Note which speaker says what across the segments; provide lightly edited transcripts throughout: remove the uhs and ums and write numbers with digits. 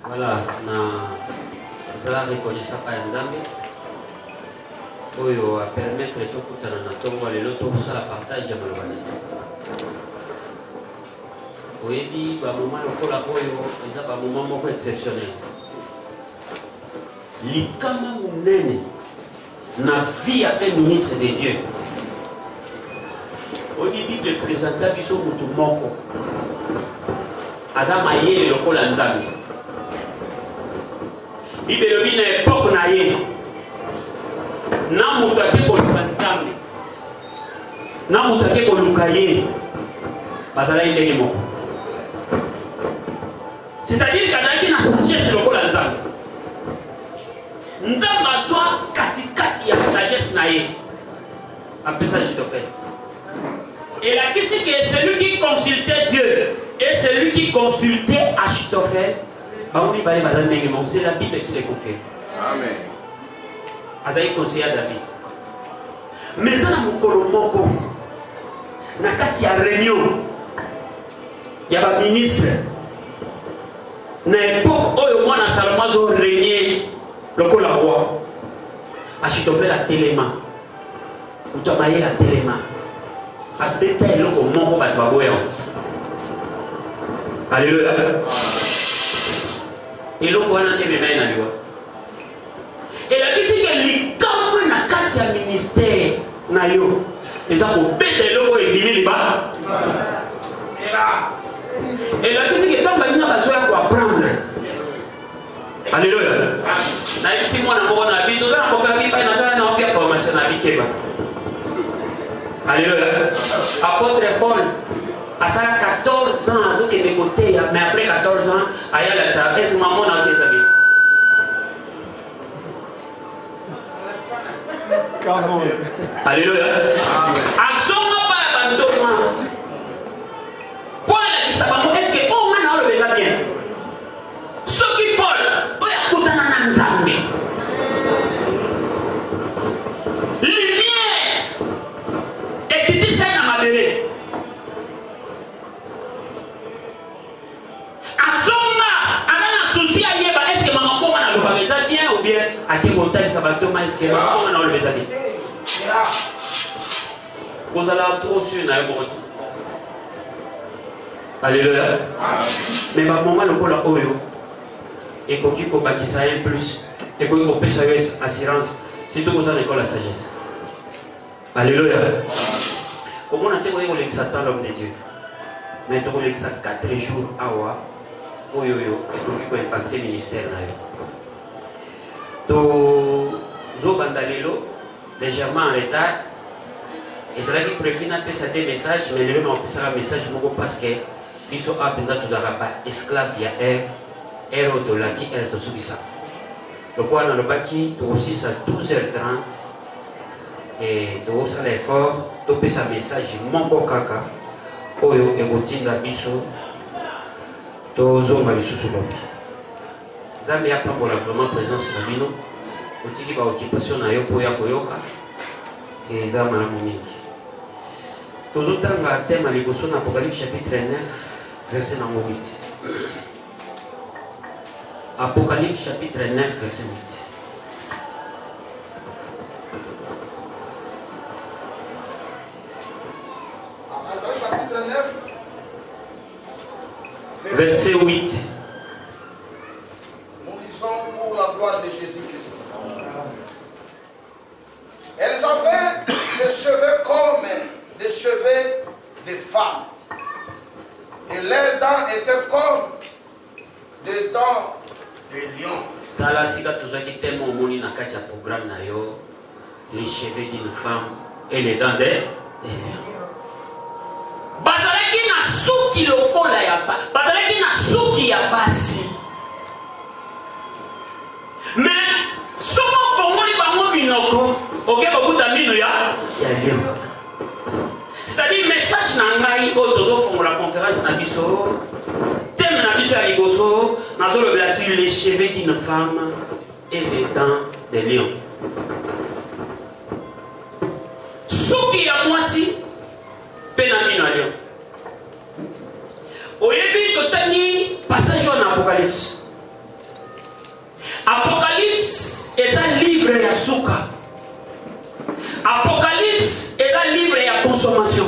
Speaker 1: Voilà, on a reconnaissance par Nzambe. Oyo a permettre de tout na tongo le loto ça partage ya malobani. Oyebi ba moment lokola oyo eza ba moment moko exceptionnel. Likama munene na vie ya un ministre de Dieu. Oyebi Bible présenta biso mutu moko. Aza mayele lokola Nzambe. Bible lobi na époque na ye. Na mutu ake koluka Nzambe. Na mutu ake koluka ye. Bazala ndenge moko. C'est-à-dire kazaki na sagesse lokola Nzambe. Nzambe azwa katikati ya sagesse na ye. Apesa Achitophel. Et là, qui c'est que celui qui consultait Dieu et celui qui consultait Achitophel, c'est la Bible qui les confie.
Speaker 2: Amen.
Speaker 1: Azaï conseiller à David. Mais ça, moko na kati ya réunion, il y a un ministre. Na époque où moi na Salomon zo régné le roi. Achitophel a téléma. Ou tu as la téléma. A détail le moko ba baboya. Alléluia. Et l'on voit dans les mains na liwa. Et la question est likamwe na kati ya ministère na yo. Eza ko bete loko elimi liba. Et la question est tant bana bazoya ko apprendre. Alléluia. Na ici moi na moko na bito na ko faire bipa na ça na opia formation na bikeba. Alléluia. Apôtre Paul à ça 14 ans à ce que de côté mais après 14 ans aya la ça est maman na kesa bi. Alléluia. Asonga ba bandoma. Paul a dit ça est-ce que oh maintenant le déjà bien. Ce qui Paul oya kutana na Nzambe. Lumière. Et qui dit ça na mabele. Asonga ana souci à yeba est-ce que maman na le ba déjà bien ou bien à qui montagne ça va tomber est-ce que maman na le déjà bien. Vous allez trop sur na yebo. Alléluia. Mais ma maman le kola oyo et koki ko bakisa un plus et ko ko pesa yo assurance c'est tout vous en école la sagesse. Alléluia. Comment on a théorie ko l'exata l'homme de Dieu. Mais to ko l'exata 4 jours awa oyo yo et koki ko impacter ministère na yo. To zo bandalelo légèrement en retard. Et c'est là qu'il préfère n'appeler des messages, mais le nom appelle un message parce que ils sont appelés tous à esclaves, il y a un de la qui est au ça. Le quoi dans le bâti, tu aussi à 12h30 et tu aussi à l'effort, tu peux un message, mon coca, oyo et routine la biso, tu zoma biso sous l'homme. Zami a pas pour la vraiment présence dans l'ino, au tiki ba occupation na yo pour ya koyoka et zama na mingi. Tous autres thèmes à l'évolution dans Apocalypse chapitre 9, verset 8. Apocalypse chapitre 9, verset
Speaker 2: 8. Chapitre 9,
Speaker 1: verset 8.
Speaker 2: Nous lisons pour la gloire de Jésus-Christ. Elles avaient des cheveux comme des cheveux de femmes. Et leurs dents étaient comme des dents de lion.
Speaker 1: Tala sika tozaki tellement moni na kati ya programme na yo les cheveux d'une femme et les dents de bazalaki na suki lokola ya ba bazalaki na suki ya basi mais somo fongoli bango binoko oke bakuta mino ya lion. C'est-à-dire message na ngai oyo tozofongola conférence na biso thème na biso ya liboso nazolobela sur les cheveux d'une femme et les dents de lion. Suki ya mwasi pe na mino ya lion. Oyebi totangi passage en Apocalypse Apocalypse est un livre et à consommation.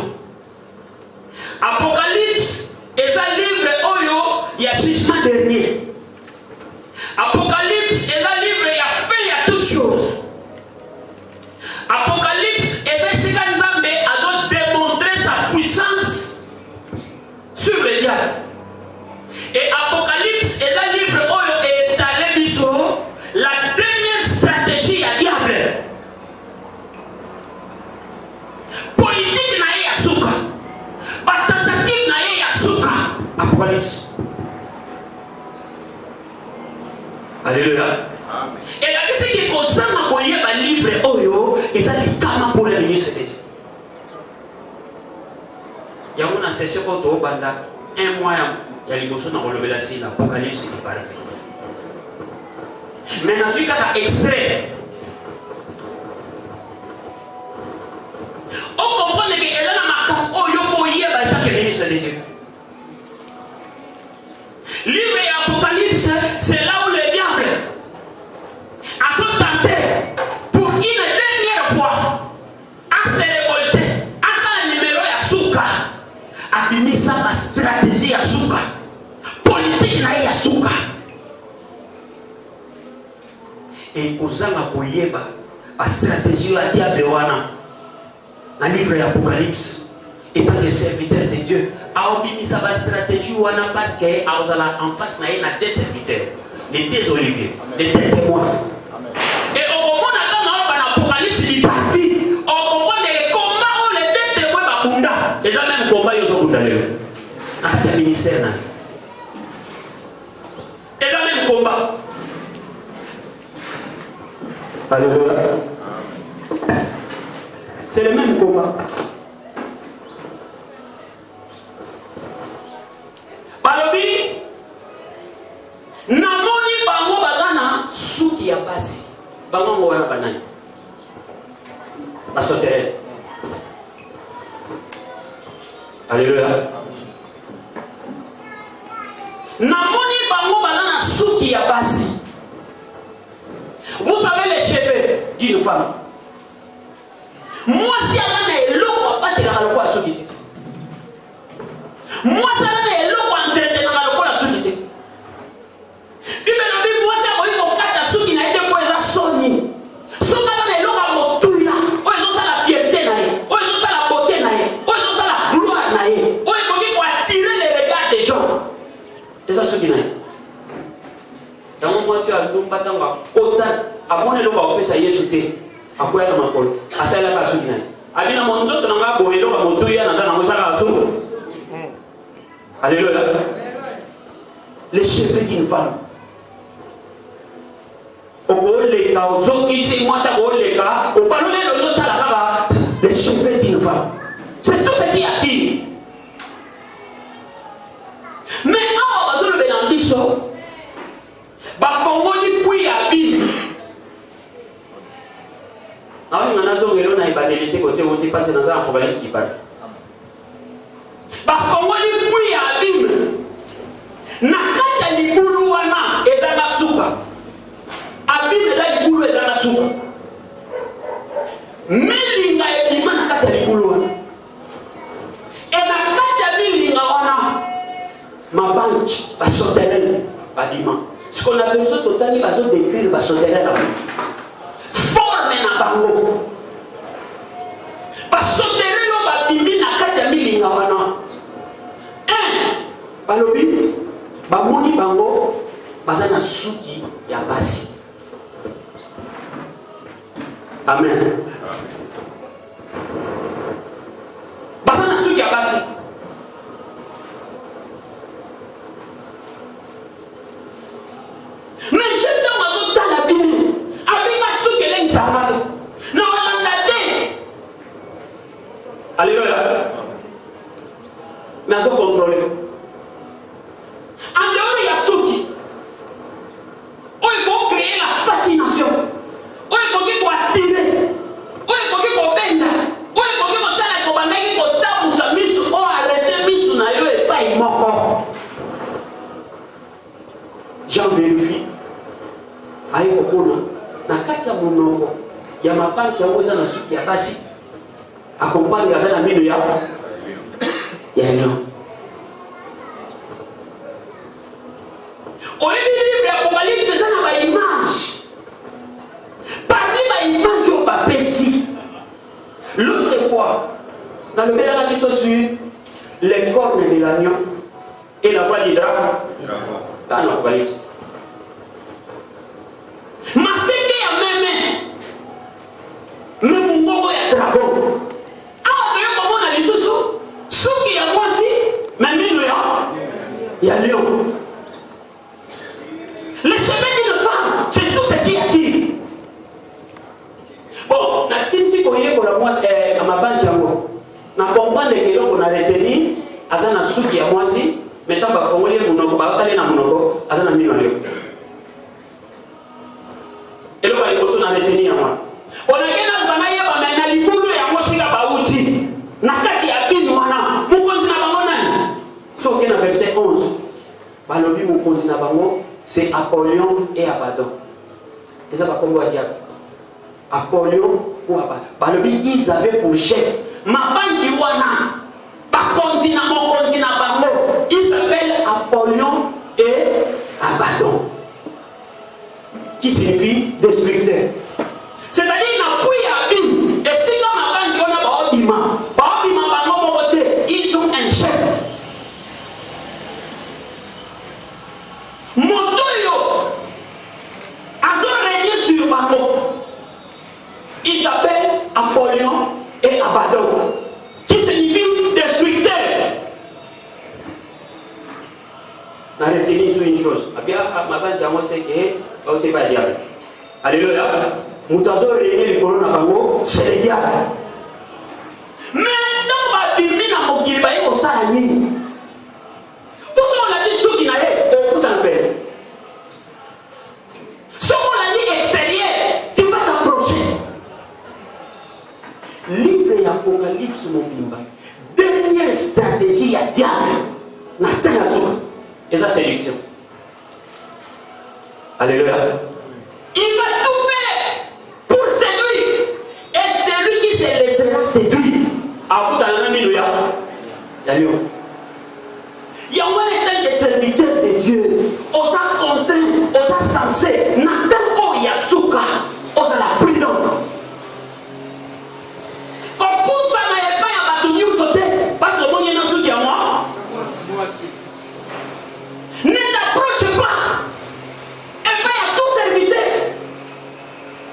Speaker 1: Apocalypse est un livre oyo il y a jugement dernier. Apocalypse est un livre et a fait il y a toutes choses. Apocalypse est un livre qui a démontré sa puissance sur le diable. Et Apocalypse est un livre oyo est étalé biso la dernière stratégie à diable. Politique na yasuka. Ba tentative na yasuka. Apocalypse. Alléluia. Amen. Et là, ce qui concerne le livre oyo, et ça les kama pour les ministres. Il y a une session pendant un mois, il y a l'émotion dans le Bélassi, l'Apocalypse qui parle. Mais dans ce cas, extrait. On comprend que il y a un macam oyo faut y aller dans le ministre de Dieu. Livre et Apocalypse, c'est là où le diable a tenté pour une dernière fois à se révolter, à faire un numéro à Souka, à finir sa stratégie à Souka, politique à Souka. Et aux gens à Koyeba, la stratégie à diable un livre et Apocalypse. Étant que serviteur de Dieu, a obéi sa stratégie ou parce qu'elle en face il y a deux serviteurs, les deux oliviers, les deux témoins. Et au moment où l'Apocalypse dit pas vie, au moment où combat les deux témoins bakunda, et là même combat ils ont bunda leo. Acha ministère. Et là même combat. Alléluia. C'est le même combat. Balobi namoni bango bazana suki ya basi bango wana banani basotere. Alléluia. Namoni bango bazana suki ya basi. Vous savez les cheveux d'une femme. Moi si elle a un loco pas de la quoi suki. Moi ça n'a loco entretenir la loco la suki. Bible moi ça ko iko kata suki na ite ko eza soni. Soka na loco motuya, o ezo la fierté na ye, o ezo la beauté na ye, o ezo la gloire na ye. O iko ki ko attirer les regards des gens. Eza suki na ye. Donc moi si a ndumba tanga kota abone loco ko pesa Yesu te. Akoya na makolo. Asala ka suki na ye. Abina monzo to nga bo loco motuya na za na moza ka suki. Alléluia. Les cheveux d'une femme. Les cheveux d'une femme. C'est tout ce qui attire. Mais quand on va le bénandiso, bafongoli puis abîme. Ah oui, on a zongué là, on a évadé côté où tu passes dans un problème qui parle. Bafongoli puis abîme. Nakata libulu wana ezana suka. Abîme eza libulu ezana suka. Milinga ebima nakata libulu wana. Et nakata milinga wana mabanki basoterele badima. Ce qu'on appelle ça totali bazo décrire basoterele. Forme na bango. Basoterele badimi nakata milinga wana. Balobi bamoni bango bazana suki ya basi. Amen. Bazana suki ya basi. Mais je te vois tout à la bine. Avec ma suki elle s'arrête. Non on l'a dit. Alléluia. Mais à contrôler. En dehors, il y a Souki. Où il faut créer la fascination. Où il faut qu'il faut attirer. Où il faut qu'il faut benda. Où il faut qu'il faut faire la commande. Il faut taper sa mise. Oh, arrêtez mise. N'a eu pas il m'en. J'en vérifie. Aïe, au bout, na kati ya monoko il y a ma part qui a osé dans ce qui a passé. Accompagne la la mine, il y a non. Au livre de l'Apocalypse, c'est ça dans l'image. Parmi ma image au papier ici. L'autre fois, dans le meilleur avis sur les cornes de l'agneau et la voix du dragon. Dans l'Apocalypse. Ma séquée à même mon gogo ya dragon. Ah, mais comment on a dit ça? Ce qui a moi aussi, mais mine il y a lion. Les cheveux d'une femme, c'est tout ce qui attire. Bon, si vous voyez pour la moi, à ma banque, je comprends que l'on a retenu, à ça, ce qui a moi aussi, mais tant que vous voyez, vous n'avez pas allé dans mon logo, à ça, on a mis le lion. Et l'on va y aller dans retenu à moi. On a gagné un libulu ya moshika bauti. Nakati ya binwana. Mukonzi na bango nani? So que dans verset 11. Balobi mukonzi na bango, c'est Apollyon et Abaddon. Et ça va comme dire Apollyon ou Abaddon. Balobi ils avaient pour chef Mabangi wana. Bakonzi na mokonzi na bango. Ils s'appellent Apollyon et Abaddon. Qui signifie destructeur. C'est-à-dire qu'il et si on a pas ils ont un chef. Montoyo a régné sur Bango. Il s'appelle Apollyon et Abaddon, qui signifie destructeur. On a retenu sur une chose. Alléluia. Moutazo régné le colon à Bango, c'est le diable. Mais dans ma Bible, dans mon Kiriba, il y a un salami. Pourquoi on a dit ce qui n'a pas pour ça l'appelle? Ce qu'on a dit extérieur, tu vas t'approcher. Livre l'Apocalypse, mon bimba. Dernière stratégie à diable. Nathan Azouma. Et ça, c'est séduction. Alléluia. Il va tout faire pour séduire. Et celui qui se laissera séduire. Il y a un des serviteurs de Dieu. On a contraint, on a censé. Nathan Oyasuka, on a la prudence. Comme pour ça, il n'y a pas de tout sauter. Parce que mon yéna souki à moi. Ne t'approche pas. Et pas à tout serviteur.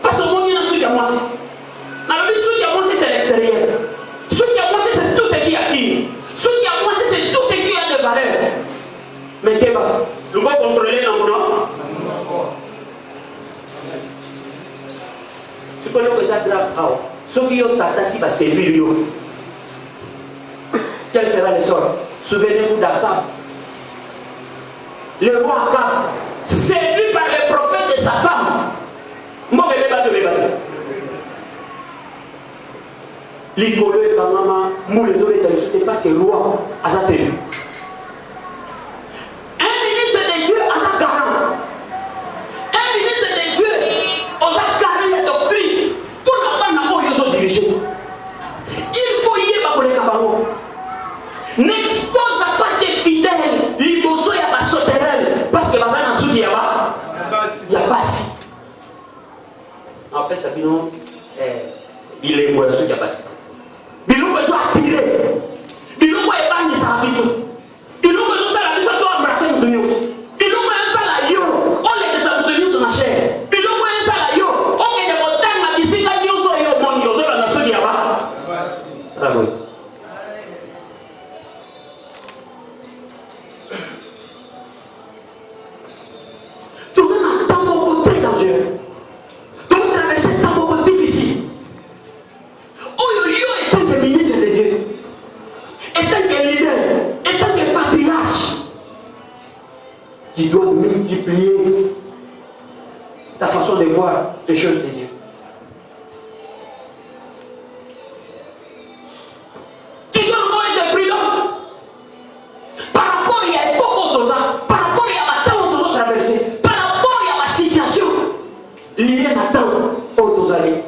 Speaker 1: Parce que mon yéna souki à moi. Dans le but, souki à moi, c'est l'extérieur. Ce qui a moi, c'est tout ce qui attire. Ce qui a moi, c'est tout ce qui a de valeur. Mais qu'est-ce que nous allons contrôler dans mon nom? Ce que nous avons grave, ce qui ont tatasi va servir. Quel sera le sort? Souvenez-vous d'Akab. Le roi Akab, séduit par le prophète de sa femme. Moi, je vais battre. L'icolo et quand maman, nous les autres étaient parce que le roi a sa série. Un ministre de Dieu a sa garant. Un ministre de Dieu a sa garant la doctrine. Pour ne pas nous ils ont dirigé. Il faut y aller pour les cabarons. N'expose pas tes fidèles. L'icolo y a pas sauterelle. Parce que la femme en dessous, il y a pas. Il y a pas si. Après ça, il est mort, il y a pas si. Bilou besoin attirer. Bilou est pas ni ça biso. Bilou besoin ça la biso toi embrasser nous tenir. Bilou est ça la yo. On les ça nous tenir sur ma chair. Bilou est ça la yo. On est de montagne ma d'ici la yo so yo mon yo so la nation dia ba. Ça va. Tout ça n'a pas beaucoup très dangereux. Donc traverser un temps beaucoup difficile. Ministre de Dieu, étant que leader, étant que patriarche, qui doit multiplier ta façon de voir les choses de Dieu. Tu dois encore être prudent par rapport à l'époque autre ça, par rapport à la temps que nous avons traversé, par rapport à la situation. L'idée n'attend autres années.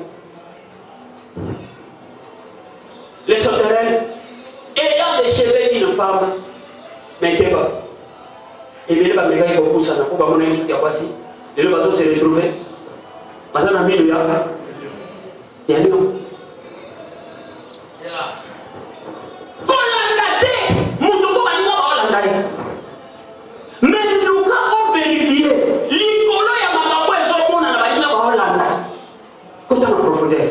Speaker 1: Et bien, les gars, ils vont pousser, pour pas mon avis, il y a quoi si. Et le bateau s'est retrouvé. Parce qu'on a mis le gars. Il y a lion. Mais nous avons vérifié l'icolo et ma maman ils ont mon anabaïna en Hollande. Côté en profondeur.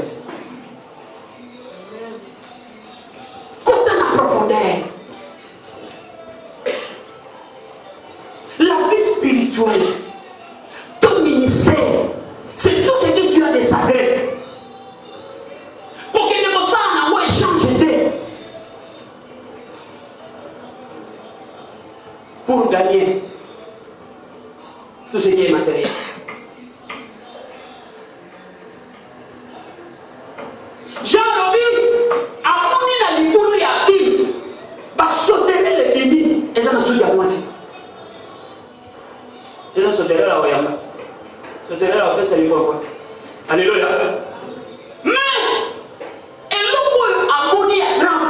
Speaker 1: Côté en profondeur. La vie spirituelle, ton ministère, c'est tout ce que tu as de sacré. Pour que les mossans en amour échangent. Pour gagner tout ce qui est matériel. Jean Lobi a monné la libourou et a dit va sauter les bébés et ça ne souille à moi aussi. Et ça sauter là où il y a là. Sauter là après ça lui faut quoi. Alléluia. Mais et l'eau a monné à grand.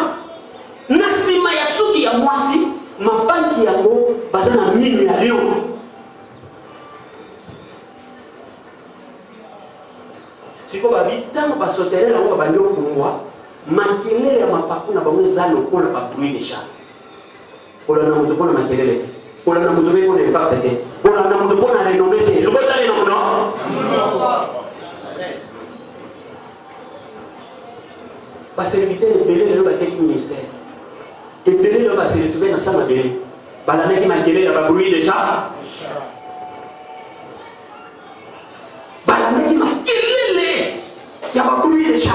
Speaker 1: Nasima ya souki à moi aussi. Ma banque qui a beau, basé dans 1000 millions. Si vous avez dit, tant que vous sortez là, vous avez dit pour moi, manquez à ma parcours, vous avez dit, vous avez bruit déjà. Vous avez dit, vous avez dit, vous avez dit, vous avez dit, vous avez dit, vous avez dit, vous avez dit, vous avez dit, vous parce que l'éviter de belé le bâtiment ministère. Et belé le va se retrouver dans sa mabélé. Balana qui m'a dit, il y a un bruit déjà. Balana qui m'a dit, il y a un bruit déjà.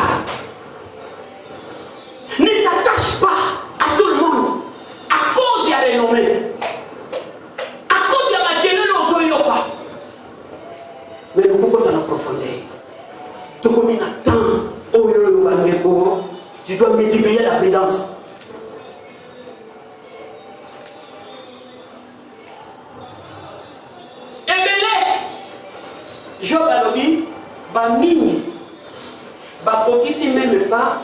Speaker 1: Ne t'attache pas à tout le monde. À cause il y a les nommés. À cause il y a ma gueule dans son yopa. Mais nous pouvons dans la profondeur. Tout comme il attend, tu dois multiplier la prudence. Et belé, Job a dit, Bamini, Bakokisi même pas,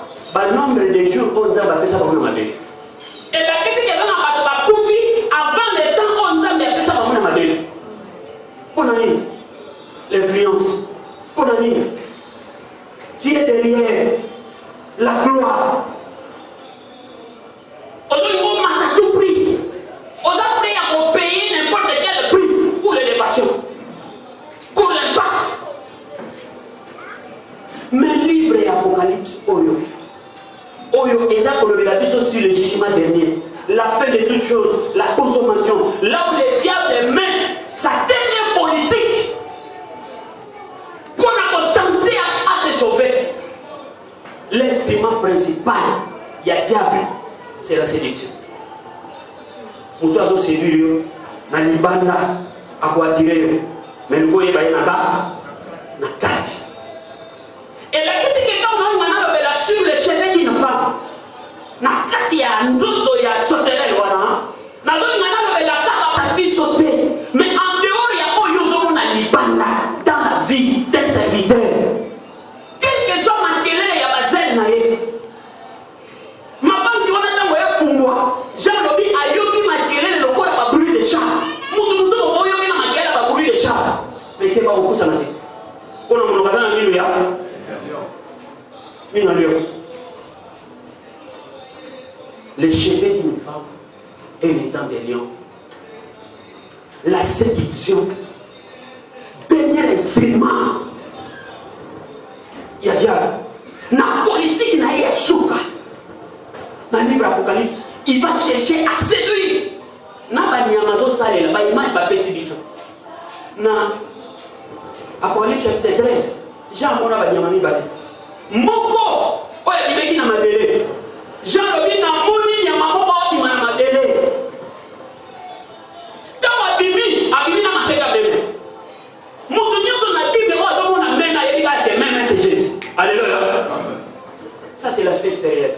Speaker 1: nombre de jours on a appelé ça comme on a dit. Et la question qui est dans la Bakoufi, avant le temps on a appelé ça comme on a dit. On a dit l'influence, on a dit, tu es derrière la gloire. Aujourd'hui, on m'a tout pris. On a pris à payer n'importe quel prix pour l'élévation, pour l'impact. Mais livre et Apocalypse, Oyo, exact comme le avis sur le jugement dernier, la fin de toutes choses, la consommation, là où le diable met sa dernière politique pour la tenter à se sauver. L'instrument principal, il y a diable, c'est la séduction. Pour toi, c'est séduire, na libanda, à quoi tirer, mais nous voyons pas na kati. Et là, qu'est-ce que quand on a sur le chevet d'une femme, na kati ya nzoto ya sauterelle wana, na zoni ngana la kaka papi sauter, mais en dehors il y a oyo na libanda dans la vie d'un serviteur. Quel que soit ma kelele ya bazel na ye. Ma banque on a tango ya pumbwa. Jean Lobi ayoki ma kelele lokola ba bruit de chat. Mutu mutu ko oyoki na ma kelele ba bruit de chat. Mais ke ba okusa na te. Ona mo lokazana minu ya. Minu alio. Le chevet d'une femme est le temps des lions. La séduction. Dernier instrument. Il y a diable. La politique n'a pas souka. Dans le livre Apocalypse, il va chercher à séduire. N'a pas ni Amazon salé, la image va baisser du son. Na Apocalypse chapitre 13, Jean Mona va dire Mami Balit. Moko, oye, il m'a dit na mabélé. Jean Lobi na moni ni amako ni na mabélé. Tawa bibi, abibi na maseka bébé. Moko nyoso na Bible ko to mona mena yebi ka te même c'est Jésus. Alléluia. Ça c'est l'aspect extérieur.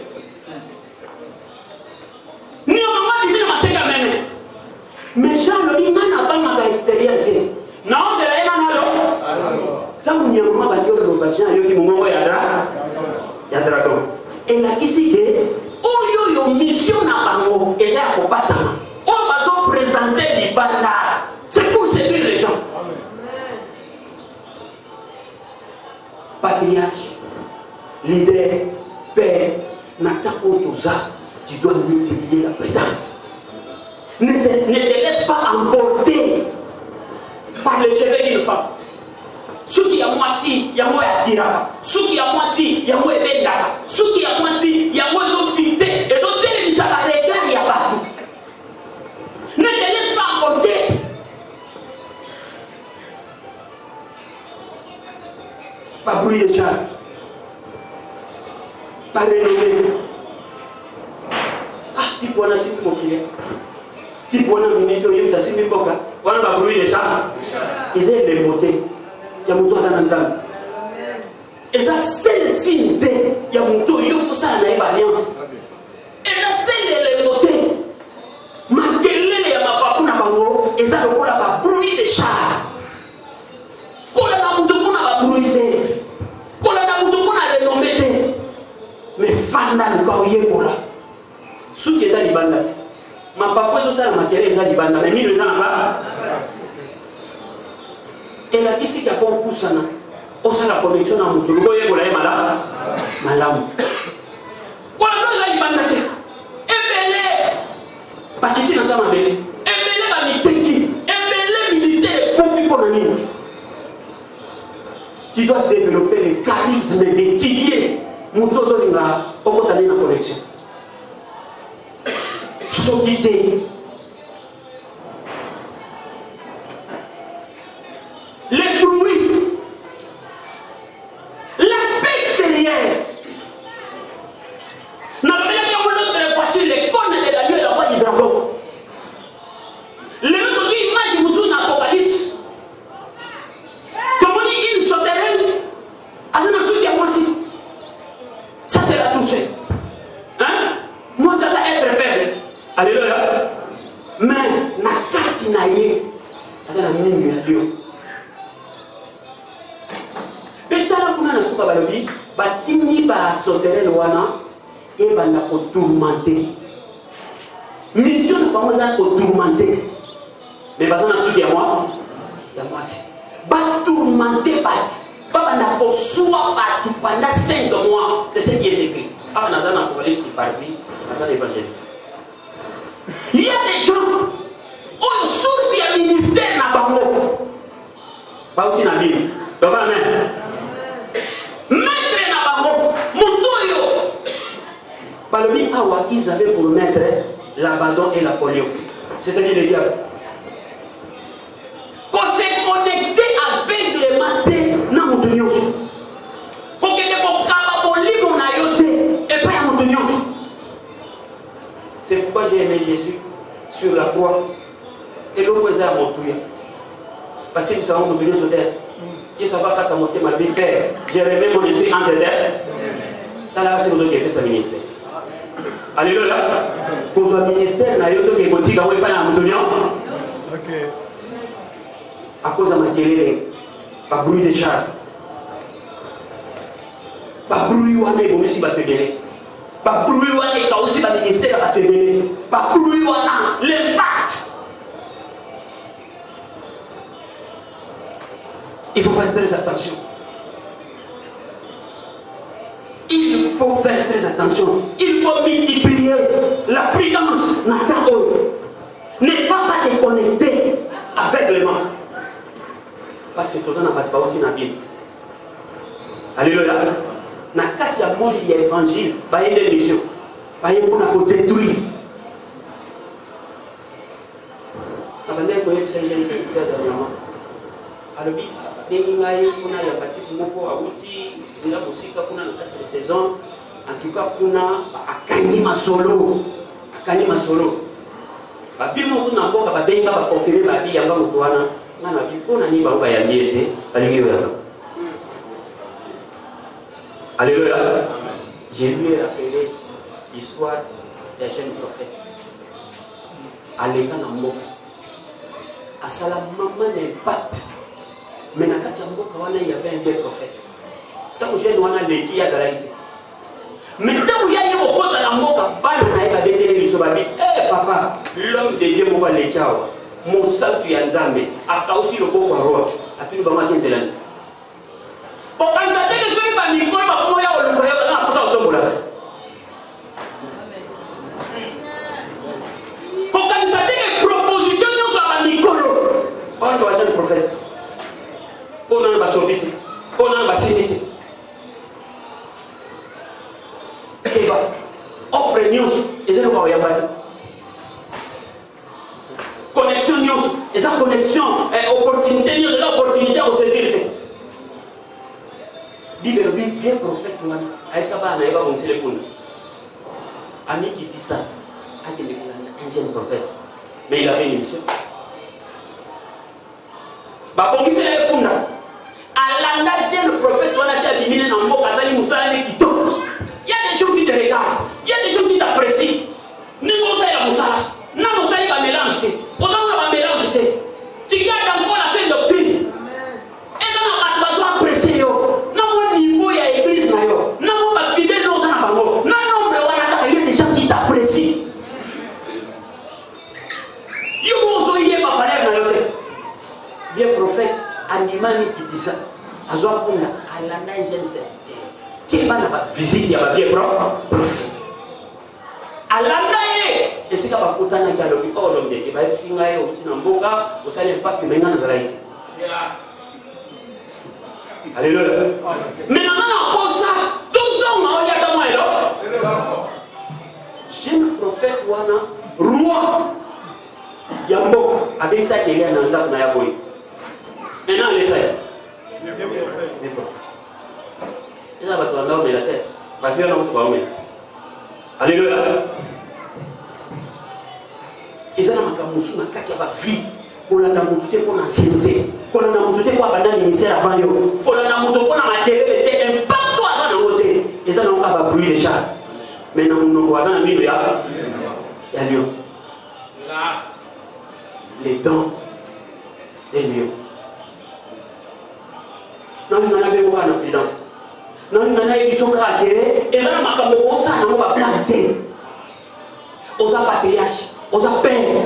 Speaker 1: Ni maman dit na maseka mena. Mais Jean Lobi mana pas ma extérieur te. Non, c'est la ema nalo. Ça mon maman va dire le patient yo ki mongo ya dragon. Et là ici que oyo yo mission na bango et ça ko batama. On va présenter C'est pour séduire les gens. Patriarche, leader, père, Nathan Otoza, tu dois multiplier la présence. Ne te laisse pas emporter par les cheveux d'une femme. Ce qui a moi si, il y a moi à Tiraka. Ce qui a moi si, il y a moi à Bendaka. Ce qui a moi si, il y a moi à fixé. Et donc, il y a il y a partout. Ne te laisse pas emporter. Pas bruit de char. Pas renommé. Ah, tu peux en assumer mon client. Tu peux en amener ton yeux, tu as simé boka. On a pas bruit de char. Ils ont les beautés. Il y a mon toit à l'ensemble. Et ça, c'est le signe de. Il y a mon toit, il faut ça à l'alliance. Et ça, c'est les beautés. Ma gueule, il y a ma papou, et ça, le coup, là, bruit de char. Quand on a mon toit, on a bruit de. Quand on a mon toit, on a renommé. Mais Fanda, le corrier pour là. Sous qui est ça, les bandes. Ma papa, je sais, la matière, ils ont les bandes. Mais 1000 ans là. Et là, ici, il y a un pouce, on a la connexion dans mon tour. Vous voyez, vous l'avez malade. Malade. Voilà, là, il va mettre. Embellé. Pas qu'il y ait ensemble embellé. Embellé, va m'y tenir. Embellé, ministère de conflit pour nous. Tu dois développer le charisme d'étudier. Mon tour, on va aller dans la connexion. Solidité. Les bruits, l'aspect extérieur. Nous avons l'autre fois sur les cônes de la nuit et la voix du dragon. Les autres images vous sont dans l'Apocalypse. Comme on dit, une souterraine, à ce moment-là, il y a moi aussi. Ça, c'est la douceur. Hein? Moi, ça va être faible. Alléluia. Mais, na katinaye, ça la mine de Dieu. Petala kuna na suka balobi batini ba soterel wana e banda ko tourmenter. Mission ne pas ça ko tourmenter. Mais bazana suki ya moi si. Ba tourmenter bat. Ba banda ko soa bat pendant 5 mois. C'est ce qui est écrit. Ah dans un Apocalypse qui parle dans l'évangile. Il y a des gens où source ya ministère na bango. Ba uti na Bible. Donc amen. Maître Nabango, Montoyo. Balobi Awa, ils avaient pour maître l'abandon et la polio. C'est-à-dire le diable. Qu'on s'est connecté avec les matins dans mon tenir. Qu'on ait des cababoli mon ayoté et pas à mon tenir. C'est pourquoi j'ai aimé Jésus sur la croix. Et l'autre est à mon touya. Parce que nous savons mon tenir sur terre. Il ne va pas monter ma vie faire. J'ai remis mon esprit entre terre. Dans la c'est vous qui avez fait ce ministère. Alléluia. Pour ce ministère, il y a d'autres qui ont dit qu'il n'y a pas de à cause de ma gueule, pas bruit de char. Pas bruit où on est bon ici, va te bénir. Pas bruit où on est aussi, le ministère va te bénir. Pas bruit où on a l'impact. Il faut faire très attention. Il faut faire très attention. Il faut multiplier la prudence. Ne va pas te connecter aveuglement. Parce que tout ça n'a pas de la Bible. Alléluia. Dans le monde, il y a l'évangile. Il y a des missions. Il y a des gens qui détruire. Avant de se dernièrement. Alors, dengai kuna ya katika moko auti nda musika kuna na 4 saisons en tout cas kuna akanyima solo ba film kuna mboka ba benga ba confirmer ba bi yanga mutwana ngana bi kuna ni ba ya miete alingiwe yanga. Alléluia. J'ai lui rappelé l'histoire des jeunes prophètes. Aleka na mboka asala maman n'impact. Mais dans il y avait un vieux prophète. Tant que j'ai demandé les qui a zalaïté. Mais tant qu'il y a eu au côté de la moka, pas le naïf a déterminé le sobabi. Eh papa, l'homme de Dieu m'a les ciao. mosatu ya nzambe akausi loboko ya roi atuli bango akinzelani kokanisa teke soki bamikolo bakomo ya kolunga yo na posa kotombola kokanisa teke proposition nyonso ya bamikolo oyo baza ni prophète mpo nana basobi te mpo nana basini te eba offre nyonso eza loka oyamba te connexion nyonso eza connexion opportunité nyonso eza opportunité ya kosaisir te bible elobi vie prophète wana ayebisa bana na ye bakomisele kuna amikitisa akende kolanda un jeune prophète mais il avait une mission bakomisele ye kuna alanda jeune prophète wana si abimine na mboka asali mosala ne kitoko. Il y a des gens qui te regardent, il y a des gens qui t'apprécient. Ne pas ça la moussala, non moussala va mélanger. Autant on va mélanger. Tu gardes encore la seule doctrine. Et dans la base va apprécier yo. Non mon niveau il y a église na yo. Non mon pas fidèle non ça na bango. Non non mais il y a des gens qui t'apprécient. Yo bon so yé pas valeur na yo te. Vieux prophète animani qui dit ça. Azwa kuna alanda jeune serviteur. Qui va na visite ya vie prophète alanda ye esika bakutana ki alobi o lombe ke ba singa ye utina mboka usale mpaki menga na zalaiti alléluia mais nana kosa tozo ma olia ta moelo jeune prophète wana roi ya mboka avec ça qu'il y a dans na ya boy maintenant les ça eza bato banda omela te bavio na moto baomela alleluya eza na makambo mosusu na kati ya bavie kolanda motu te mpo na ancienneté kolanda motu te mpo abanda ministère avant yo kolanda moto mpo na makelele te impacto aza nango te eza nango kaka babruit de char mais na monoko aza na mino ya lion les dents des lions nangana bengo kaka na prudence non nana émission caractère et là makambo osa na ba blague osa patriarche osa père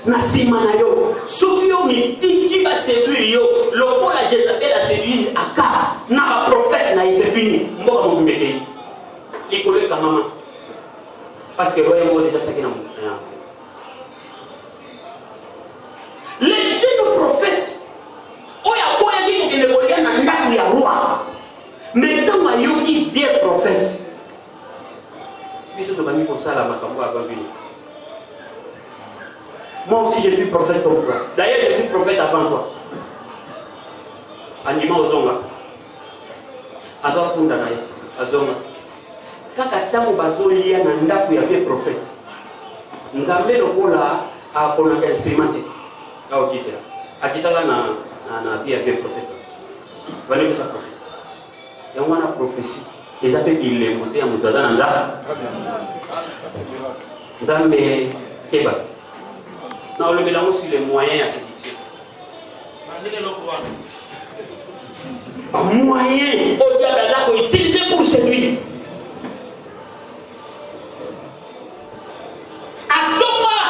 Speaker 1: na sima na yo soki yo mitiki ba séduire yo lokola Jézabel a séduire Aka na ba prophète na Isefini mboka mo mbeke likolo ka mama parce que voyez moi déjà ça qui na mo les jeunes prophètes oya boya ki ko ne boya na ndaku ya roi. Mais tant que yoki vieux prophète, moi aussi je suis prophète comme toi. D'ailleurs je suis prophète avant toi. Anima ozonga. Azwa kunda naye. Azonga. Kaka tango bazolia na ndaku ya vieux prophète. Nzambe lokola akonaka expérimenté. Aokitela. Akitala na vie ya vieux prophète. Valez sa prophétie. Et on a la prophétie. Ils appellent les montées à Moutazan Nzambe Keba. Non, le mélange sur les moyens à séduction. Moyen, au diable à utiliser pour séduire. À ce moment,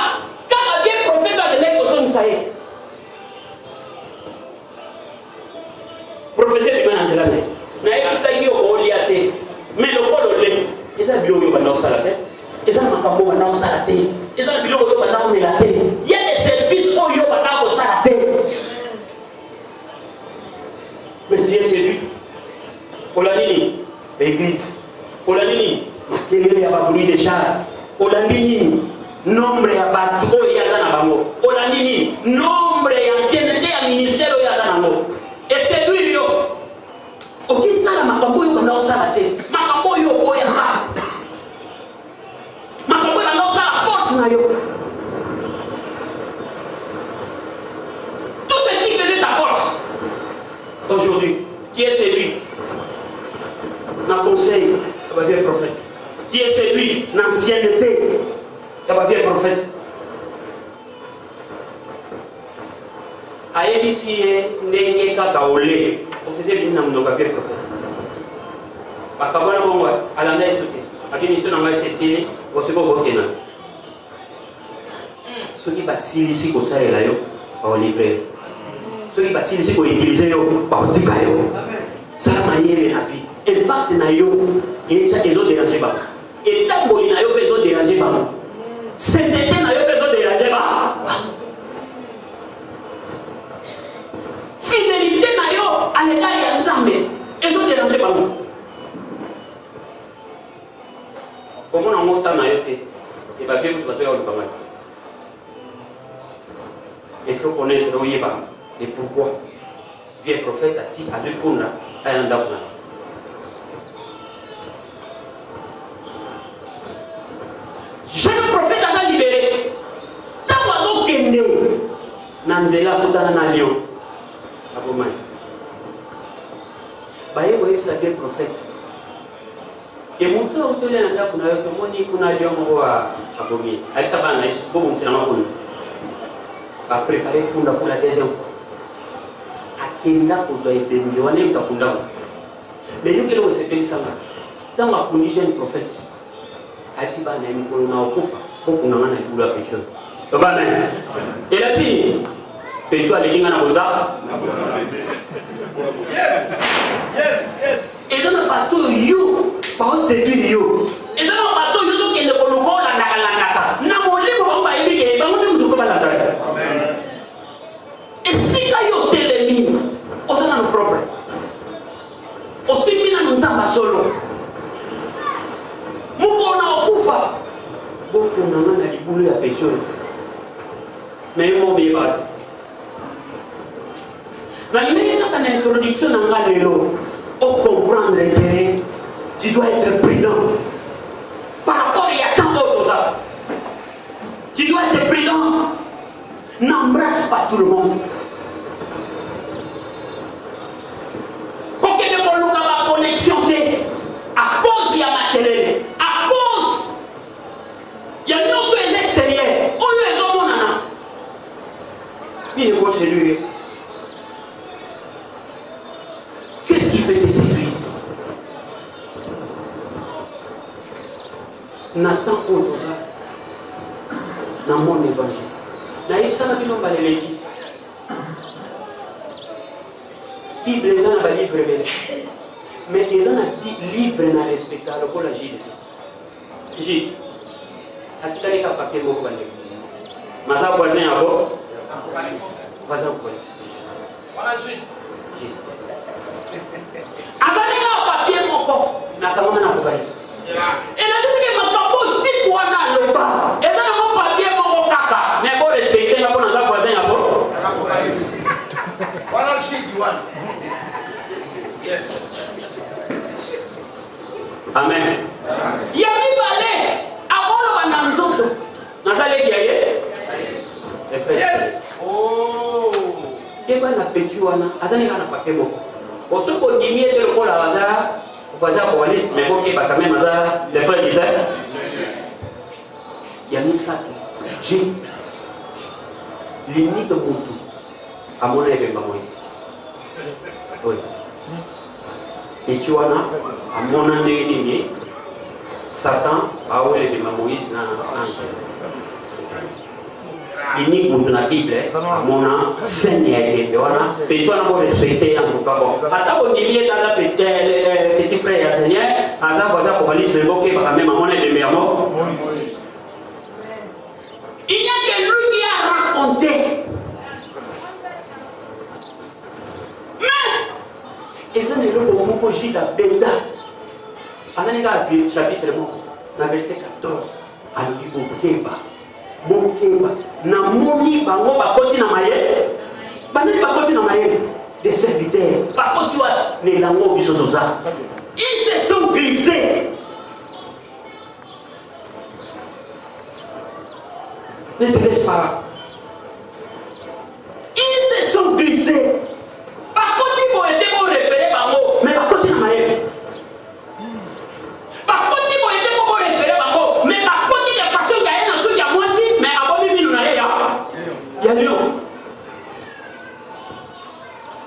Speaker 1: quand un bien prophète va donner au son ça y est. Prophétie du ménage de l'année. Mais le roi de l'homme, ils ont biloko bana osala te, ils ont makambo bana osala te, ils ont biloko bana omela te. Il y a des services oyo bana osala te. Mais Dieu séduit. Olanini, l'église. Olanini, makelele ya babruit de char. Olanini, nombre ya batu oyo yaza na bango. Olanini, nombre ya ancienneté ya ministère oyo yaza na bango. Et séduit yo. Ok, ça la makambo yo bana osala te. Makambo yo boya ha. Makambo bana osala force na yo. Tout ce qui faisait ta force. Aujourd'hui, tu es séduit. Dans conseil, tu vas vieux prophète. Tu es séduit dans l'ancienneté, tu vas vieux prophète. Aïe ici, n'est qu'à olé. Officier d'une âme, donc à vieux prophète. À Kabana Bongo, à la neige, à l'émission en Maïs Cécile, au second Bokena. ceux qui bassilent comme ça, là, on livrer. Ceux qui bassilent pour utiliser, on dit ça la manière de la vie. Impact na yo, et ça ils ont dérangé pas. Et tant que na yo besoin déranger pas. C'est d'été na yo besoin déranger pas. Fidélité na yo à l'égard de Nzambe, ils ont dérangé pas. Comment on monte na yo et va faire tout ça au pas mal. Il faut connaître l'Oyeba et pourquoi. Vieux prophète a dit avec Punda à Yandaouna. Jeune prophète a libéré. Tant que Kende, Nanzela Koutana Nalion, Abomai. Baye Boyeb sa vieux prophète. Et mon tour, tout le monde a dit que mon Lion à Abomi. Elle s'est bannie, c'est bon, c'est la main. Va préparer pour la deuxième fois. Akenda kozwa ebembe wana mtakunda. Mais nous que nous c'est ça là. Dans la condition du prophète. Asi ba na mikolo na okufa, beaucoup na ngana ibula Petro. Amen. Et la fille Petro alikinga na boza. Yes. Yes, yes. Et dans le bateau yo, pas séduire yo. Et dans le bateau yo donc il ne peut pas la nakaka. Na molimo ba ibi ke ba mutu mutu ko ba la tare. Amen. Et si ka yo telemi, osana no propre. Osimi na nzamba solo. Muko na okufa. Boko na ngana libulu ya Petro. Mais mon bébé. Mais il y a une introduction dans la lelo. Pour comprendre que tu dois être prudent. Par rapport à tant d'autres choses. Tu dois être prudent. N'embrasse pas tout le monde. Pour que les gens aient la connexion à cause de la matériel, à cause il y a nos choses extérieures. On les a mon nana. Il est beau celui. Qu'est-ce qui peut te séduire? Nathan Odoza dans mon évangile. Naïf ça n'a pas de l'équipe. Bible les gens n'ont livre mais ils ont livre dans le spectacle pour la Gide. Gide. Atikali ka papier mon voisin. Masa voisin à bord. Voisin quoi? Voilà Gide. Agani na papier mon corps. Na kama na kubariki. Et la deuxième que ma papa dit quoi na loba. Et dans mon papier mon kaka. Mais bon respecter na bona za voisin à bord. Voilà Gide one. Yes. Amen. Yami balé. Abolo bananzoto. Nazale kiaye. Yes. Oh. Keba na petu wana. Azani kana papier mon. Aussi pour diminuer le rôle à hasard, pour faire pour aller, mais bon, il y a quand même hasard, les frères disaient, il y a mis ça, j'ai limite mon tout, à mon avis, Moïse. Oui. Et tu vois, à mon avis, Satan a oué de Moïse dans l'ange. Unique pour la Bible, mon Seigneur est là. Et toi, on va respecter en tout cas. Attends, on dit dans la petit frère Seigneur, à ça, voilà pour aller se moquer par la même mon de Mermont. Il y a que lui qui a raconté. Mais, et ça, c'est le moment où j'ai la bêta. À ça, il chapitre dans verset 14. Alors, il faut pas. Bokeba na moni bango bakoti na maye banani bakoti na maye des serviteurs bakoti wa ne lango bisozoza ils se sont glissés. Ne te laisse pas. Ils se sont glissés. Bakoti bo ete bo repérer bango mais bakoti na maye bakoti bo ete bo repérer bango mais bakoti de façon gagne na souki ya moi. Il y a lion.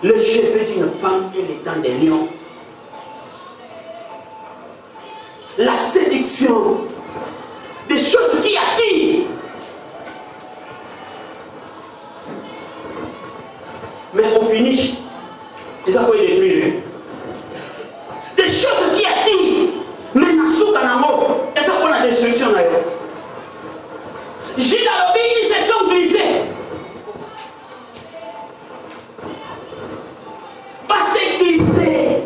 Speaker 1: Le cheveu d'une femme et les dents des lions. La séduction. Des choses qui attirent. Mais au finish, ils ont quoi détruire. Des choses qui attirent. Mais dans la mort, et ça pour la destruction. J'ai dans le pays, ils se sont glissés. Pas se glisser.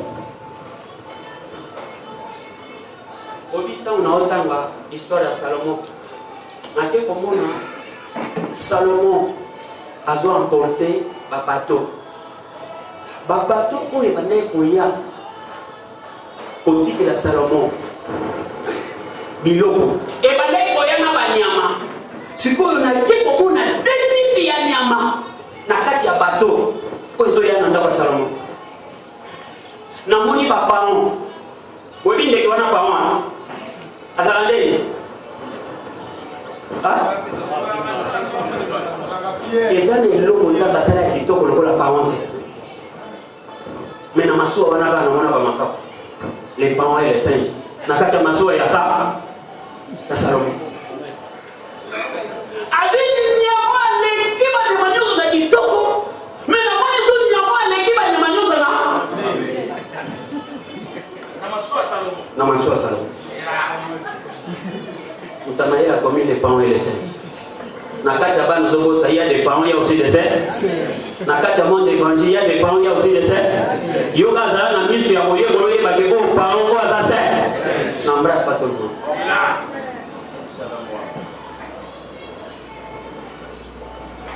Speaker 1: Au temps, on a autant l'histoire de Salomon. On a dit comment Salomon a emporté un bateau. Un bateau pour les bananes pour y aller. Côté de la Salomon. Biloko. Et bananes pour y aller à Banyama. Si vous avez dit qu'on a deux types de Nyama. Nakati ya bateau. Pour les oyana dans Salomon. Namoni papa on. Vous avez dit qu'on a pas on. Azalande. Ah? Et ça, les lots comme ça, parce que là, ils tombent le la parente. Mais dans ma soie, on a pas les parents et les singes. Dans la ma soie, il y a ça. Ça, c'est l'homme. Avec l'équipe de Manios, on a dit Toko. Mais la Manios, il n'y a pas l'équipe de Manios, là. Dans ma soie, Salomon. Vous avez la commune des parents et les singes. Dans le il y a des parents, il y a aussi des singes. Dans le monde d'évangile, il y a des parents, il y a aussi des singes. Yoga Zara, la mise sur la moyenne, il y a des parents, quoi, ça c'est. N'embrasse pas tout le monde.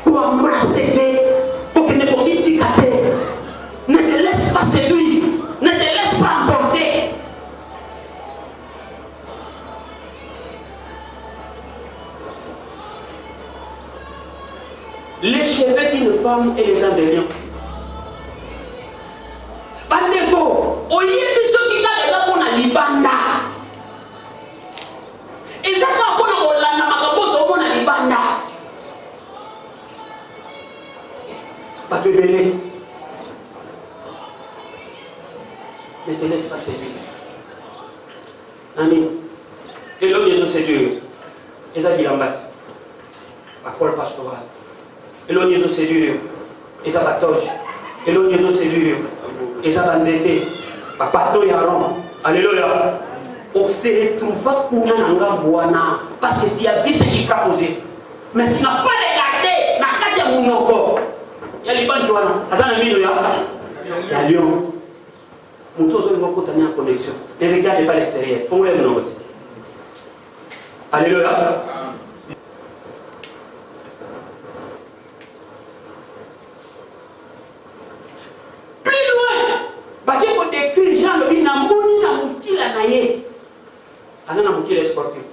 Speaker 1: Pour embrasser, pour qu'il ne puisse pas t'iccater. Ne te laisse pas séduire. Ne te laisse pas emporter. Les cheveux d'une femme et les dents de lion. Bandeko, au lieu de ce qui est là pour la libanda. Et ça quand on a la namakoto pour la libanda. Pas de bébé. Ne te laisse pas séduire. Amen. Et l'homme Jésus séduire. Et ça dit l'embatte. Parole pastorale. Et l'on est aussi dur, et ça batoche. Et l'on est aussi dur, et ça va nzete. Papato yaron. Alléluia. On se retrouve pour un parce que tu as vu ce qui frappe aux yeux. Mais tu n'as pas regardé. Na katia munoko. Il y a les bandes joana. Attends un minute là. Il y a Lyon. Nous tous on va continuer en connexion. Ne regardez pas l'extérieur. Faut-le me noter. Alléluia. Décrit Jean le binamoni na mutila na ye. Azana mutila scorpion.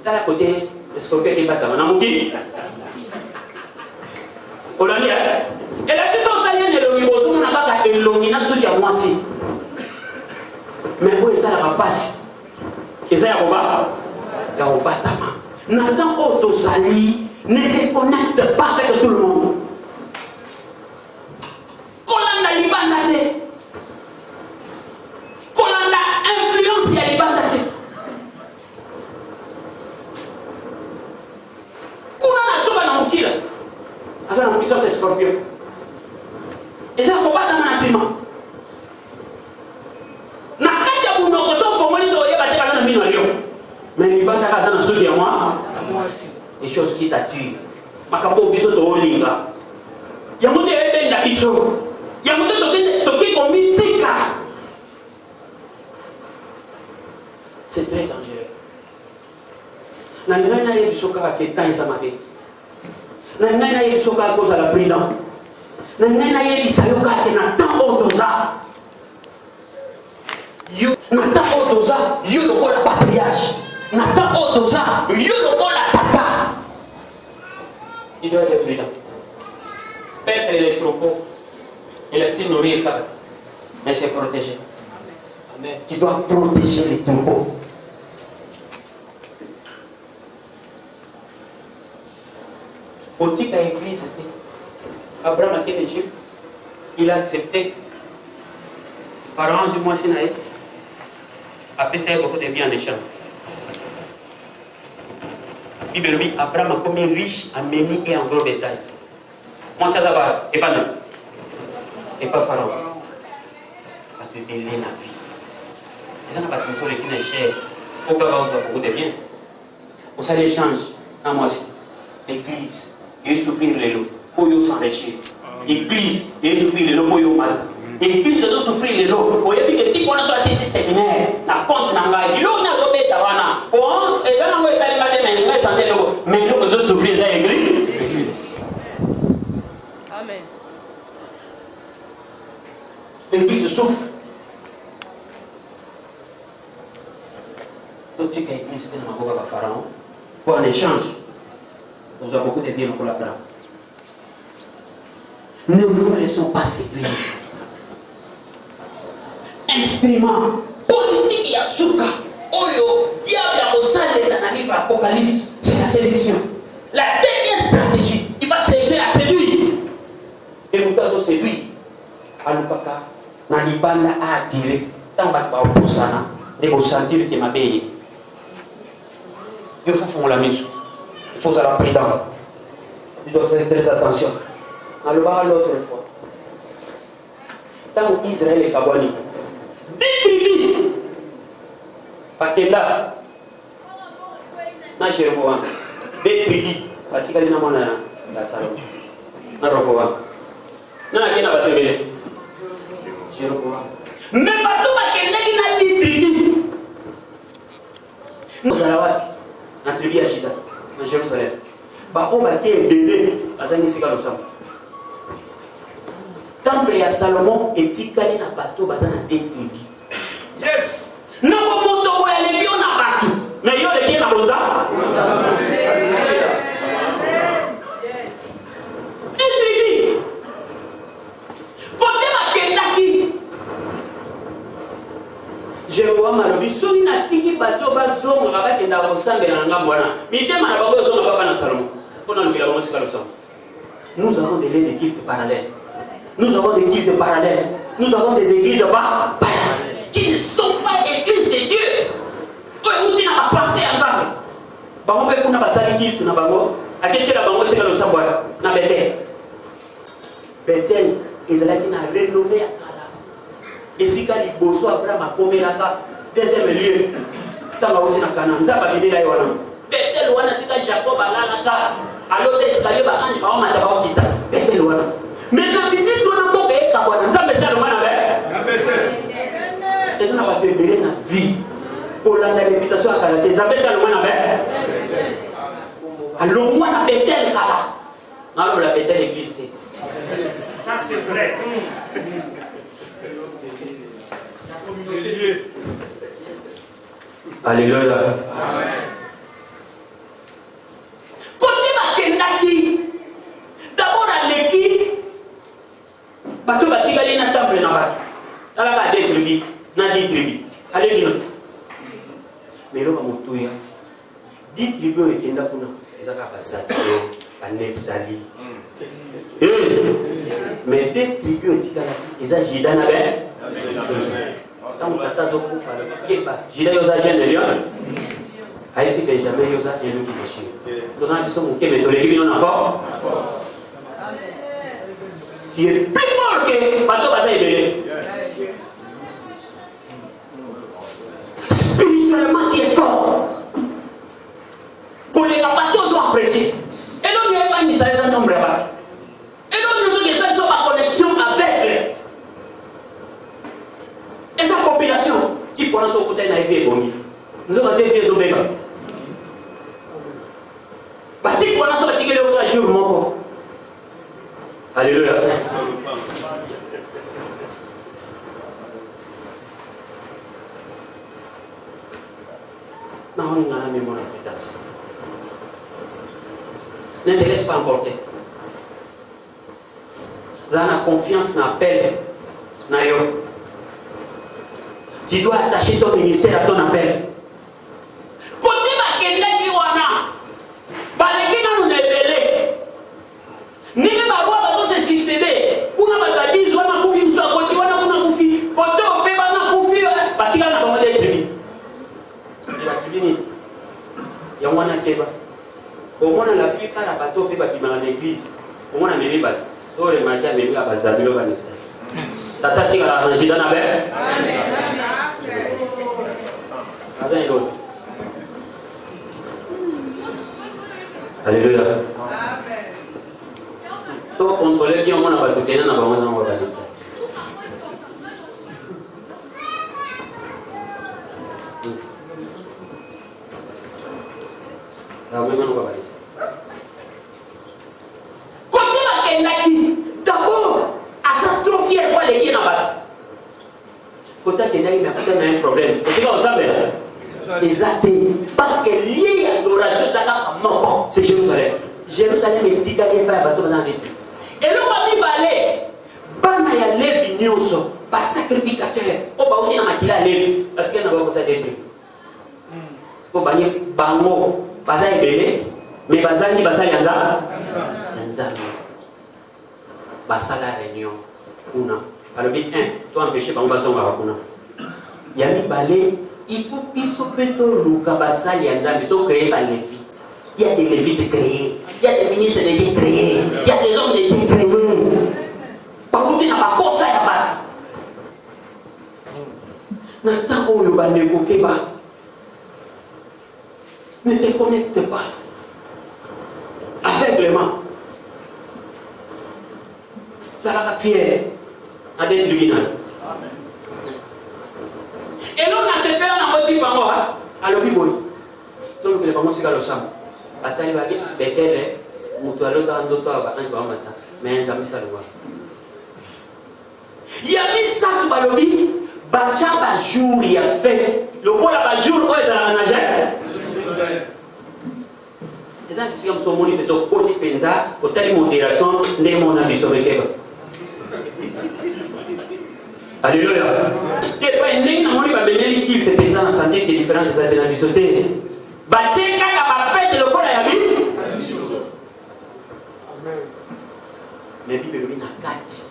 Speaker 1: Tala côté le scorpion qui bat na mutila. Olania. Et la question italienne est le niveau on n'a pas qu'à éloigner ce qui a moi si. Mais où est ça la passe? Et ça y a roba. Ya roba tama. Nathan Otosali ne te connecte pas avec tout le monde. Kolanda libanate. Kolanda influence ya libanate. Kuna na soba na mukila. Asa na mukisa c'est scorpion. Et ça roba tama na sima. Na kati ya bunoko so fomoli to yeba te kana mino alio. Mais libanda kaza na soki ya moi. Des choses qui t'attirent. Makambo biso to olinga. Ya mude ebe na biso. Ya mude toke komi tika. C'est très dangereux. Na ye biso kaka ke temps ça mabe. Na ye biso kaka cause la prudence. Na ye biso kaka ke na temps otoza. Yo na temps otoza, yo lokola patriarche. Na temps otoza, yo lokola tata. Il doit être prudent. Perdre les troupeaux, il est nourrir pas, mais c'est protéger. Amen. Tu dois protéger les troupeaux. Politique à l'église, Abraham a quitté l'Égypte, il a accepté. Pharaon, du moins, Sinaï, après ça, il y a beaucoup de biens en échange. Abraham a comme riche en ménis et en gros bétail. Moi, ça va, et pas non. et pas Pharaon. Va te délai la vie. Les gens pas qu'il faut les plus chers. Pourquoi on soit beaucoup de bien? On s'en échange. À moi aussi. L'église, il souffrir les lots. Pour y s'enrichir. L'église, il souffrir les lots pour y mal. L'église, il souffrir les lots. Pour y avoir des petits qu'on a sur ces séminaires. La compte n'a pas. Il y a un robé d'avana. Pour et là, on va aller battre mes mains sans ces lots. Mais nous, nous souffrir l'église.
Speaker 3: Amen.
Speaker 1: L'église souffre. Donc, tu as l'église de Mahoua Pharaon. Pour en échange, nous avons beaucoup de biens pour la prendre. Ne nous laissons pas séduire. Instrument politique Yasuka. Oyo, diable a bossé dans le livre Apocalypse. C'est la séduction. La dernière stratégie, il va chercher à séduire. Et nous avons séduit. Alupaka, Nanibanda a attiré. Tant que tu as bossana, de vous sentir que ma paye. Il faut faire la mise. Il faut la prudence. Il doit faire très attention. Alors, l'autre fois, tant qu'Israël est Kabani, détruit. Pakenda, na Jéroboam, détruit. Patikali na mona la salon. Na Roboam. Na kena batebele. Jéroboam. Mais bateau bakenda qui n'a détruit. Nous allons en tribu à Chita, en Jérusalem. On va être bébé à Zangisika Losam. Temple ya Salomon et Tikali na bateau bazana détruit.
Speaker 2: Yes.
Speaker 1: Non, mon topo ya lebi on a battu. Mais yo lebi na boza. Détruit. Côté bakendaki. Jéroboam alobi soki na tiki bateau bazonga bakenda kosambela na ngambo wana. Mitema na bango zonga papa na Salomon. Nous avons des liens de culte parallèles. Nous avons des cultes parallèles. Nous avons des églises parallèles qui ne sont pas églises de Dieu. Vous dites à passer ensemble. Bango pe kuna basali culte na bango. Akeche la bango seka lo sambwa na Bethel. Bethel ezalaki na renommé à kala. Esika liboso Abraham akomelaka deuxième lieu. Tanga uti na Canaan. Nzaba bidela yo wana. Bethel wana sika Jacob alalaka. Alors escalier ba ange ba mata ba okita. Bethel wana. Mais na minute on a tombé ka bwana. Nzambe sha lo mana be. Na Bethel. Est-ce qu'on va te bénir na vie? Pour la réputation à Canaan. Nzambe sha lo mana be. Alors moi na Bethel kala. Na la Bethel église.
Speaker 2: Ça c'est vrai. La communauté.
Speaker 1: Alléluia.
Speaker 2: Amen.
Speaker 1: Côté bakendaki, d'abord à l'équipe, bateau batikali na temple na bateau. Tala ba des tribus, na 10 tribus. Allez minute. Mais là comme toya, 10 tribus ekenda kuna, ezaka basaki, ba Neftali. Mais des tribus etikala, eza Juda na ben. Quand on tata zo kufa, keba, Juda yoza jeune lion. Aïe, Benjamin, Yosa et Louis Bachir. Nous avons dit que mon Québec, l'équipe non a fort. Tu es plus fort que Bateau Baza et Bélé. Spirituellement, tu es fort. Pour les bateaux sont appréciés. Et l'on n'y a pas mis ça, les nombre de bateaux. Et l'on nous dit que ça soit ma connexion avec. Et sa population, qui pour son côté n'a été bon. Nous avons été fiers au béba. Bati pour l'instant, tu es au jour, mon pauvre. Alléluia. Non, on a la mémoire de pétasse. Ne te laisse pas emporter. Zana confiance n'a appel. Nayo. Tu dois attacher ton ministère à ton appel. Côté bakenda ki wana. Baleki na nunebele. Nini barua bazo se succéder. Kuna bakadiz wana kufi mso akoti wana kuna kufi. Côté opeba na kufi batika na bango de tribi. Ya tribi ni. Ya wana keba. Au moins la plupart à bateau pe ba bimana l'église. Au moins na memi bateau. So le matin memi ba zabilo ba nefta. Tata tika la rangida na be. Amen. L'autre. Alléluia. So contrôler bien on a pas tout qu'elle n'a pas on va pas.
Speaker 4: Côté la Kenaki, d'abord, à ça trop fier quoi les qui n'a pas.
Speaker 1: Côté Kenaki mais peut-être un problème. Et c'est comme ça ben.
Speaker 4: Exact. Parce que lié à l'adoration d'Allah, c'est Jérusalem. Jérusalem est dit qu'il n'y a pas de bateau dans les deux. Et le mari balé, bana ya levi nyoso, pas sacrificateur. Oh bah aussi na makila levi, parce qu'il n'a pas côté des trucs. Ko bani bango, baza ebele, mais baza ni baza yanza, yanza. Basala réunion, kuna. Alors vite toi empêcher bango baso ngara kuna. Yami balé. Il faut piso peto luka basali yanza, mais to créer par lévite. Il y a des lévites créés, il y a des ministres de Dieu créés, il y a des hommes de Dieu créés. Par contre, il n'y a pas de ça, il n'y a pas. N'attends où le banégo keba. Ne te connecte pas. Aveuglement. Ça va fier à des tribunaux. Et l'on a ce père dans votre bango, alors il boit. Donc le bango c'est le sang. Atali babi betele mutu alota ndoto aba anji ba mata mais nzambi salwa. Ya misa tu balobi bacha ba jour ya fête. Le kola ba jour o za naja. Ezan kisi comme somoni peto koti penza hôtel modération ndé mon ami sobekeba. Alléluia. Et pas une ligne, on va venir qui fait péter en santé que différence c'est la bisoté. Bâtir quand on fait le corps à la vie. Mais Bible lui n'a quatre.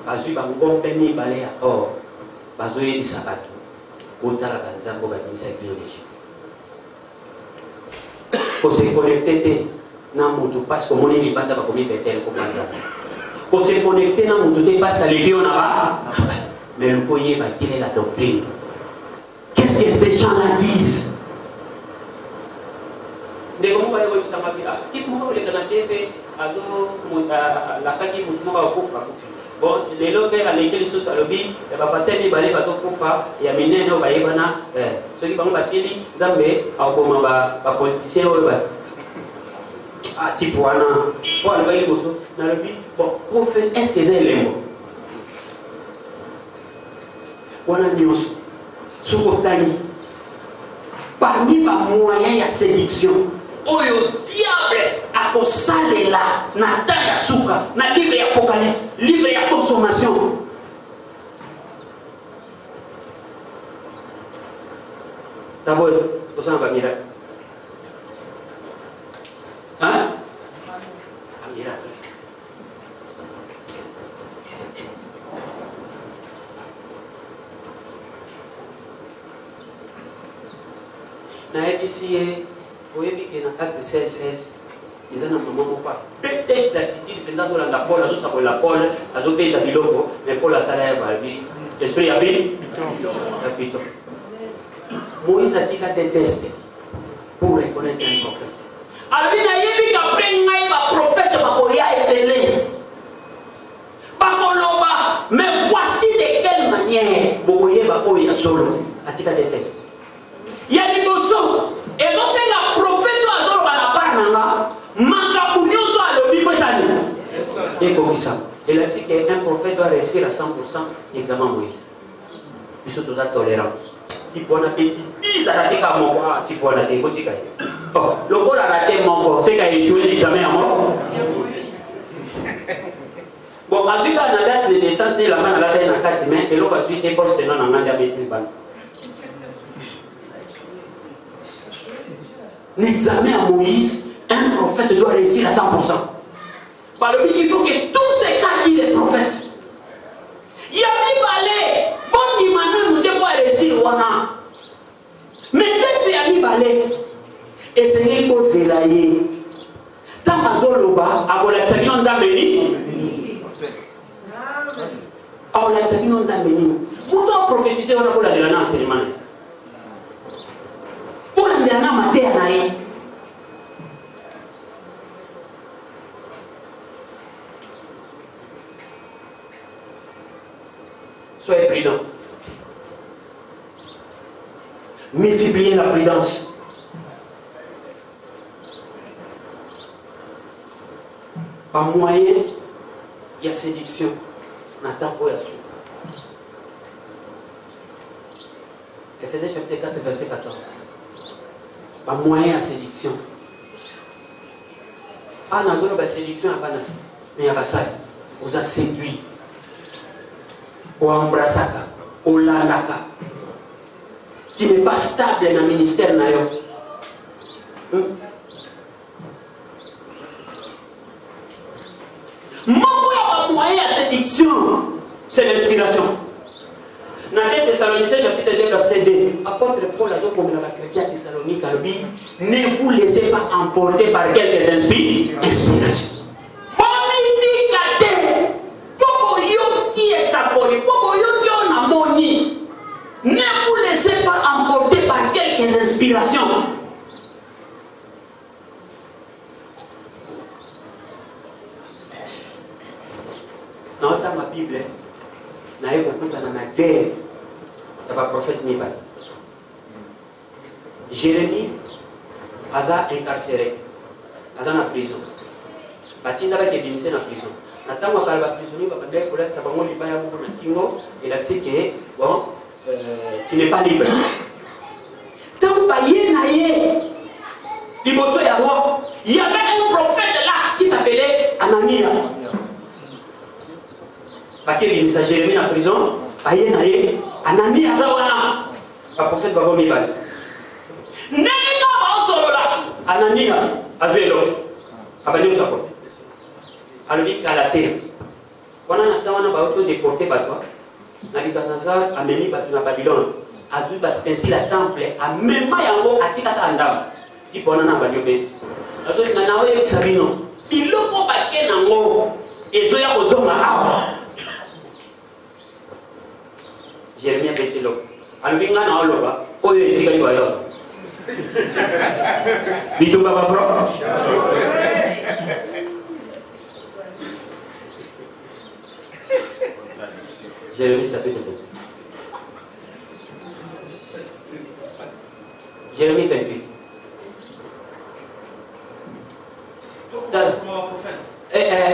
Speaker 4: Parce que on compagnie balé à or. Parce que il s'abat. Autant la banza pour bâtir sa biologie. Pour se connecter dans mon tout parce que mon équipe va pas commettre tel comme ça. Pour se connecter dans mon tout parce que les gens là-bas. Mais le coyer va tirer la doctrine. Qu'est-ce que ces gens-là disent? De comment va y avoir ça m'a qui moi les canadiens fait azo la kaki mutumo va kufa kufi bon les lobe à l'école sur lobby et va passer ni balé va kufa ya mineno va yebana ceux qui vont passer li zambe au comment va politicien ou va ah type wana pour le bail bosso dans le but bon professeur est-ce que c'est l'émo wana news sukotani parmi les moyens de séduction oyo diable akosalela na temps ya suka na livre ya apocalypse livre ya consommation d'abord ça va miracle hein un miracle na ici oui, mais dans l'acte 16, ils ont un moment pas. Peut-être l'attitude, peut-être sur la Paul, la Paul, la Zopé, la Biloko, mais Paul a talé à Balbi. L'esprit a vu capito. Moïse a dit qu'il détesté pour reconnaître un prophète. Alors, il a dit qu'après, il y a un prophète qui a été belé. Mais voici de quelle manière vous voyez qu'il a solo. A dit qu'il détesté. Il y a des notions. Et donc c'est la prophète à la parnanga, mankapunyo so à l'obi faut ça. C'est comme ça. Et là c'est qu'un prophète doit réussir à 100% l'examen Moïse. Ils sont tous tolérants. Tu bon appétit. Ils a raté comme moi. Tu bon raté quoi tu gagne. Oh, le corps a raté mon corps. C'est qu'il a échoué l'examen à mort. Bon, avec la date de naissance de la main à la tête dans 4 mains et l'on va suivre des postes non en diabète. L'examen à Moïse, un prophète doit réussir à 100%. Par le but, il faut que tous ces cas disent les prophètes. Il y a des balais, bon, il m'a dit, nous devons réussir. Mais qu'est-ce qu'il y a des balais? Et c'est les causes de l'aïe. Tant que Zoloba, à Bolaksagion Zambéni, Alors là, ça dit non, ça béni. Pourquoi prophétiser on a pour la de l'enseignement? Pour la de la matière, soyez prudents. Multipliez la prudence. Par moyen, il y a séduction. Nathan Boyassou. Ephésiens chapitre 4, verset 14. Par moyen, il y a séduction. Ah, dans la séduction, il y a pas de. Mais il y a ça. Vous a séduit. Ou embrassaka, ou landaka. Tu n'es pas stable dans le ministère. Mon moyen à séduction, c'est l'inspiration. Dans 2 Thessaloniciens chapitre 2, verset 2, apôtre Paul a dit comme la chrétien à Thessalonique, ne vous laissez pas emporter par quelques inspirations. Ne vous laissez pas emporter par quelques inspirations. Dans ma Bible, il y a une guerre de prophète Nibal. Jérémie a été incarcéré, a été en prison. Il a été démissionné en prison. Nathan a parlé de la prisonnier, il a dit que bon, tu n'es pas libre. Tant il y avait un prophète là qui s'appelait Anania. Parce qu'il est Jérémie en prison, Anania, le prophète va vous dire. Anania, Azuelo, Abadou Sako. Alors, il y a la terre. Quand on a déporté par toi, Nabucodonosor a mis à Babylone. Azul Bastensi la temple a même pas yango atikata andam. Tipo on a badiobe. Azul na nawe sabino. Biloko bake nango ezoya kozonga awa. Jérémie betelo. Alubinga na oloba. Oyo etika liba yo. Bitumba ba bro. Jérémie chapitre 28. Jérémie 28.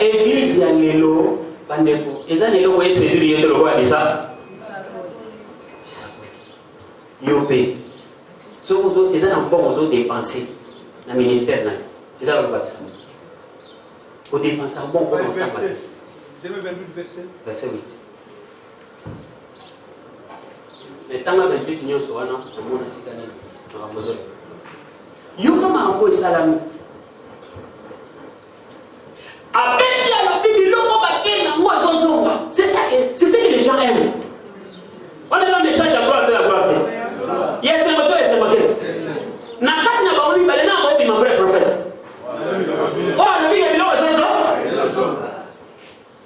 Speaker 4: Église ya Nelo, bandeko. Eza Nelo ko esezuri yendo lo kwa bisa. Yopé. Ce que vous eza na mbongo zo dépenser na ministère na. Eza lo kwa bisa. Faut dépenser un bon pour longtemps. Verset 8. Mais tant que 28 nous sommes là, on a sécanisé. Yo comme un beau salami. C'est ça que les gens aiment. On a un message à gloire. Il y a un moteur et un moteur. Nakati na baoni balena ngopi ma frère prophète. Oh, le vie est là, ça.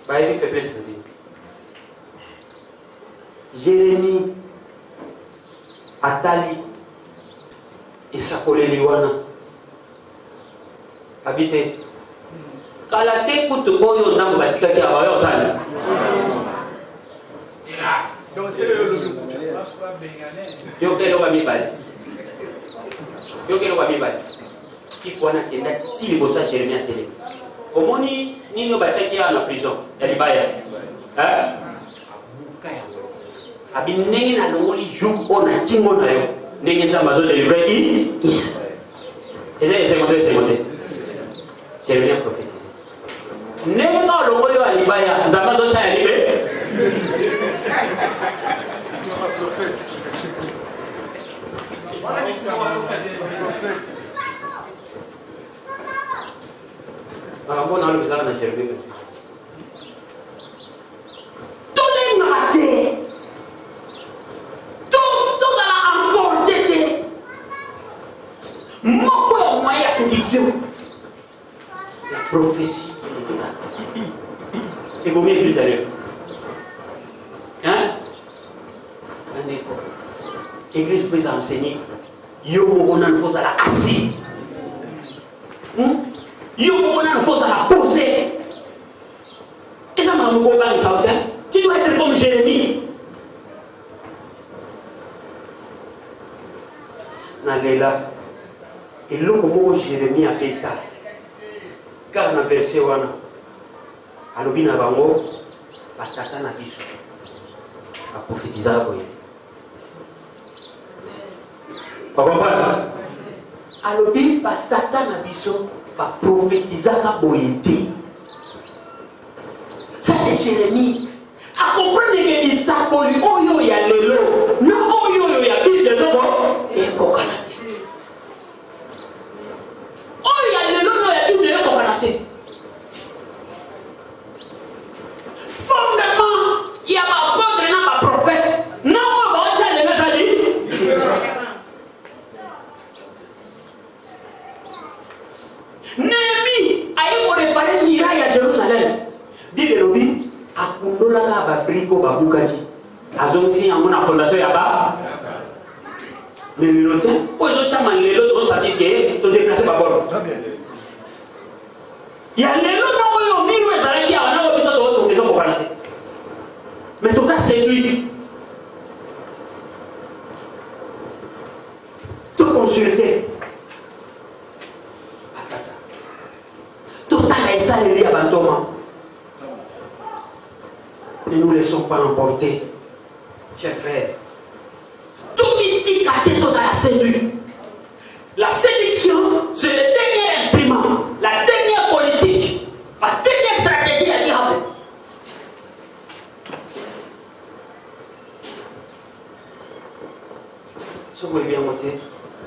Speaker 4: Bah, il fait plaisir. Jérémie Atali et Sakole Liwana habité Kalate kutu oyo ndambo batika ki abayo sana. Donc c'est le yo kelo ba mibali. Yo kelo ba mibali. Ki kwana kenda ti libosa Jérémie atele. Omoni nini obachaki na prison ya libaya. Hein? Abi ndenge na longoli jour ona kingo na yo ndenge nzamba zo délivrer is eza monté Jérémie a prophétisé ndenge na longoli wa libaya nzamba zo cha ya libe bon on a na Jérémie la prophétie et vous mieux plus d'ailleurs. Église peut enseigner. Yo on a une fausse à la assis. Yo on a une fausse à la poser. Et ça m'a beaucoup parlé ça. Tu dois être comme Jérémie. Nalela. Et l'homme où Jérémie a péta. Car dans le verset wana. Alobi na bango batata na biso. A prophétiser à boye. Papa, alobi batata na biso ba prophétiser à boye. Ça c'est Jérémie. A comprendre que bisakoli oyo ya lelo na oyo ya Bible zoko e kokanate. Oyo ya lelo no ya Bible e kokanate. Fondement, il y a ma apôtre et ma prophète. Non, on va dire les messages. Néhémie a eu pour réparer une muraille à Jérusalem. Bible lobi a kundola ka ba briko ba bukaji. Azonsi yango na fondation ya ba. Mais le lotin, aux autres chama lelo to sadi ke to déplacer ba bolo. Il y a lelo na oyo miru ezalaki ya na obiso to biso ko kanate. Mais tout ça c'est lui. Tout consulter. Tout à l'essa lui à Bantoma. Ne nous laissons pas emporter, chers frères. Tout petit caté à la séduction. La séduction, c'est le dernier instrument, la dernière politique, la dernière stratégie à diable. Ce que vous voulez bien monter,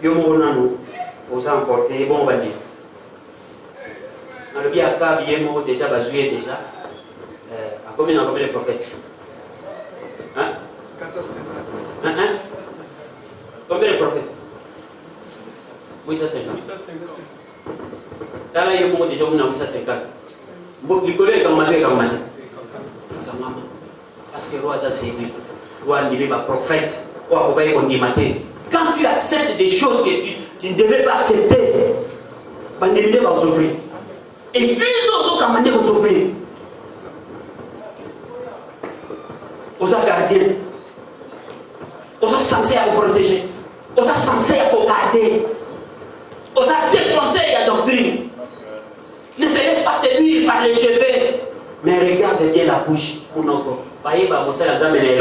Speaker 4: Yomo vous a emporté, bon, on va dire. Dans le bien à Yemo déjà, Bazoué déjà. À combien de prophètes? Hein? Combien de prophètes? 850. Dans la Yemo déjà, on a 850. Les collègues ont mangé comme matin. Parce que roi, ça c'est lui. Roi, il est ma prophète. Quand tu acceptes des choses que tu ne devais pas accepter, tu vas souffrir. Et puis les autres vont souffrir. Aux gardiens, aux censés à vous protéger, aux censés à vous garder, aux défoncer la doctrine. Ne se laisse pas séduire par les cheveux, mais regarde bien la bouche pour nous. Voyez, vous savez,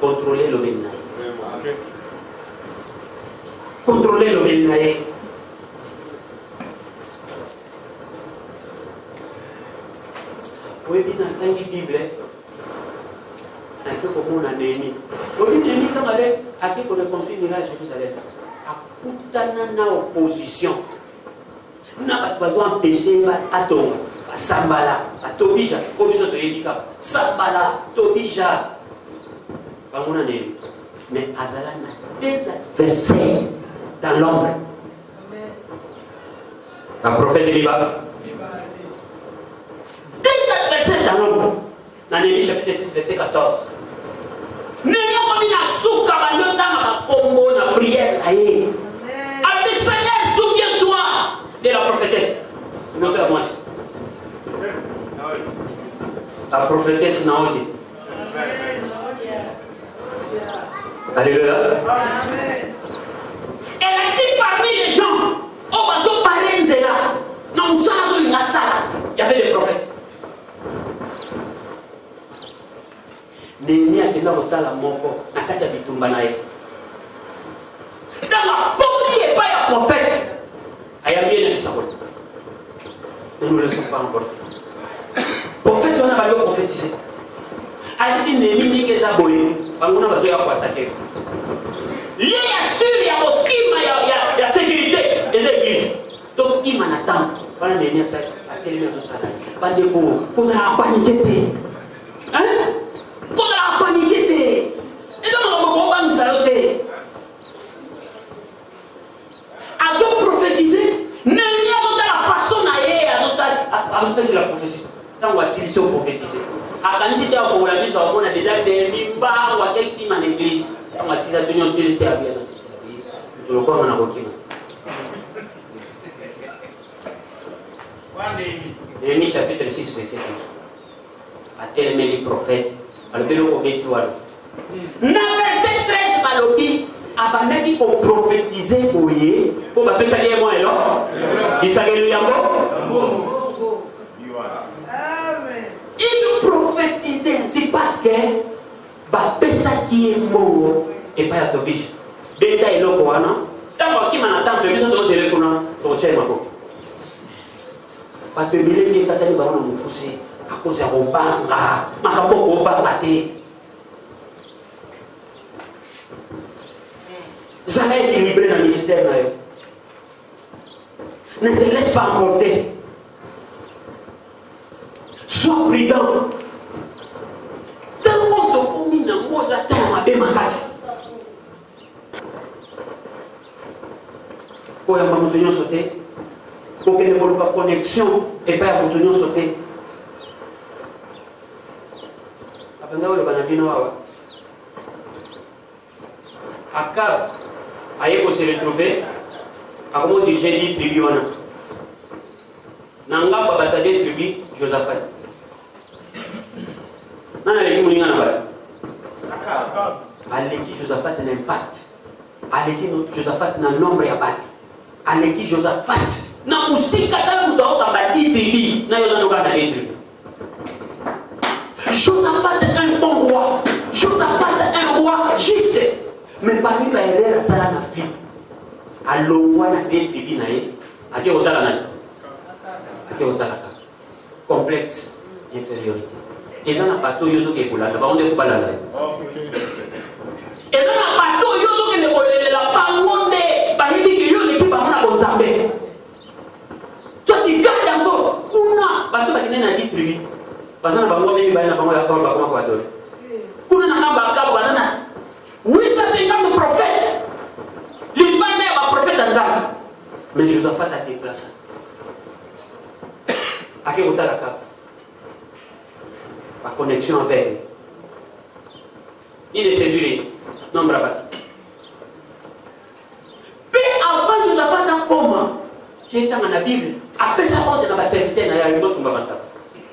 Speaker 4: contrôlez le bénin. Contrôlez le bénin. Oui, bien entendu, Bible. Comme on a Néhémie. Néhémie, quand elle a dit qu'on a construit une village à Jérusalem, à Koutana opposition, on n'a pas besoin d'empêcher à Tom, à Sambala, à Tobija, comme ça te dit, Sambala, Tobija. Pas mon année. Mais Azalana, des adversaires dans l'ombre. La prophète de Liba. Des adversaires dans l'ombre. Dans Néhémie chapitre 6, verset 14. Néhémie a mis la soupe à dans la combo, la prière. Aïe. Seigneur, souviens-toi de la prophétesse. Nous sommes moi. La prophétesse Naoudi. Alléluia. Elle a dit parmi les gens, oh, bah, son parrain de là. Non, nous sommes dans une salle. Il y avait des prophètes. Néhémie a été dans la moko, na katia bitumba nae. Dans la combi et pas un prophète. Aïe, bien les savoir. Ne nous laissons pas emporter. Prophète, on a pas prophétisé. Aïe, si Néhémie n'est que ça boye, on a besoin de attaquer. Il y a sûr, il y a votre il y a sécurité des églises. Donc, qui m'en attend? Voilà, Néhémie a télé maison travail. Pas de cours, vous allez paniquer. Hein? Vous allez paniquer. Et donc, on va nous saluer. Ils ont prophétisé. Néhémie a la façon d'aller à la prophétie. Quand on va s'ils ont prophétisé. À quand j'étais au Congo, on a déjà des mimba ou à quel type en église. On a 6 ateliers aussi, c'est à bien. Tout le corps, on a beaucoup. Néhémie chapitre 6, verset 12. A tel les prophètes, à le bélo au Bétual. Dans verset 13, Malobi, abandaki ko prophétiser oye, pour appeler ça lié moi et là. Il s'agit de Yambo. Il prophétisait, c'est parce que ba pesa qui est mort et pas à t'oblige. Détail le Coran. Tant qu'il m'a attend, mais ça doit se reconnaître pour tirer ma peau. Pas de billet qui est à t'aller dans mon poussé à cause de Robanga, ma capo Robanga. Ça a équilibré dans le ministère. Ne te laisse pas emporter. Sois prudent. Tant qu'on te commune en mode à terre, à Bémakas. Pour la maintenir sauter, pour que ne voit pas connexion et pas la maintenir sauter. Après, nous avons dit Akab aye se retrouver à comment dire j'ai dit tribu wana nanga babata de tribu Josaphat nana le muninga na bata Akab aleki Josaphat na impact aleki Josaphat na nombre ya bata aleki Josaphat na usika tala mutaoka bati tribu na yoza ndoka na tribu Josaphat un bon roi Josaphat un roi juste. Mais parmi les erreurs, ça la vie. Alors, on a fait des tribus, à qui on a la complexe infériorité. Et ça n'a pas tout yoso qui est pour la on ne faut pas la et ça n'a pas tout yoso qui est pour la bangonde, par exemple, que yo ne peut pas la bonne. Toi, tu gardes encore. Kuna, parce que tu n'as dit tribu. Parce que tu n'as pas moi-même, tu n'as pas moi, tu n'as pas moi, tu n'as pas moi. Kuna n'a pas moi, tu n'as pas. Oui, ça c'est comme le prophète. L'Iban est un prophète en Zambie. Mais Josaphat a déplacé. À quel moment la carte? La connexion avec. Il est séduit. Non, bravo. Mais avant Josaphat a comment? Qui est dans la Bible. Après ça, on a serviteur dans la Bible.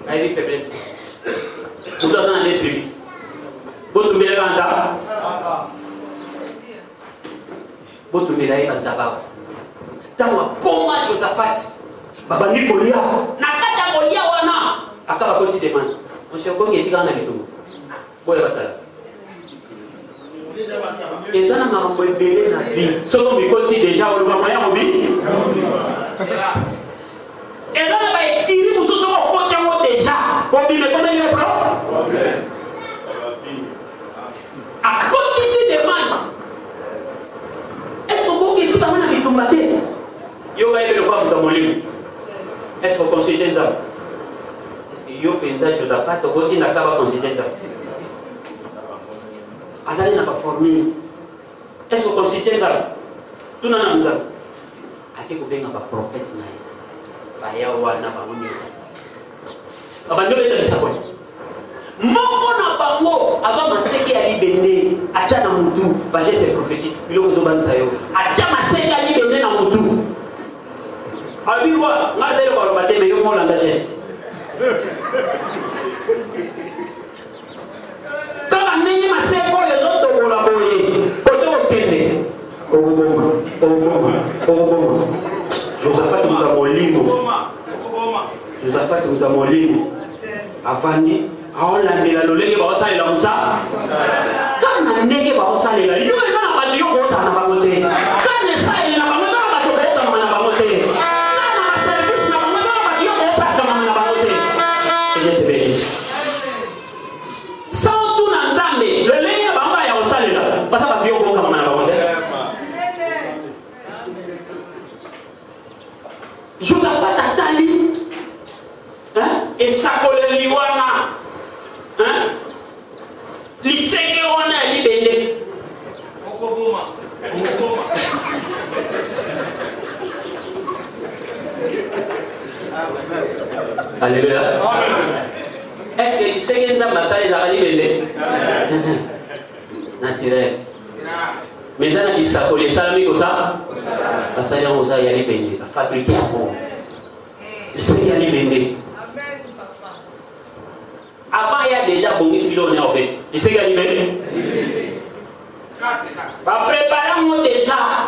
Speaker 4: Il y a une faiblesse. Vous devez en être lui. Botu mbele banda. Botu mbele banda ba. Tawa koma Josaphat. Baba ni Golia. Nakata Golia wana. Akaba koti demande. Monsieur Bongi tika na bitu. Boye batala. Ezana mambo ebele na vie. Soko bikosi déjà o luka moya obi. Ezana ba ekiri mususu ko koti ngo déjà. Ko bi me kona ile problème. À côté de ces demandes, est-ce que vous pouvez tout à l'heure avec ton bâtiment? Yo va le voir dans mon livre. Est-ce que vous considérez ça? Est-ce que yo pensez que Josaphat au côté n'a pas considéré ça? Azali n'a pas formé. Est-ce que vous considérez ça? Tout n'a pas ça. À qui vous venez pas prophète naï? Bah yawa n'a pas monnaie. Abandonne le sabot. Moko na bango aza maseke ya libende acha na mutu ba geste prophétique biloko zobanisa yo acha maseke ya libende na mutu abiwa ngaza ile kwa bateme yo mola nda geste kama nini maseko yo zoto bola boye koto kende o Josaphat mutamolimo afandi aolandela lolenge baosalela musa kana ndenge baosalela yo eza na bato yo kootana bango te kana esalela bango eza na bato kootama na bango te kana baservice na bango eza na bato yo koosakama na bango te ejetebelisi sao tu na nzambe lolenge bango ya kosalela basa bato yo kookama na bango te Josaphat atali esakoleli wana liseke wana libende okoboma Alléluia. Est-ce que liseke nzambe asala ezaka libende naturel Mais ça n'a dit ça, pour les salami comme ça. Parce que ça y a les bénis, la fabriquer à bon. C'est qu'il y a les bénis. Avant, il y a déjà bon, ici, on est en paix. Il sait qu'il y a les bénis. Préparons déjà.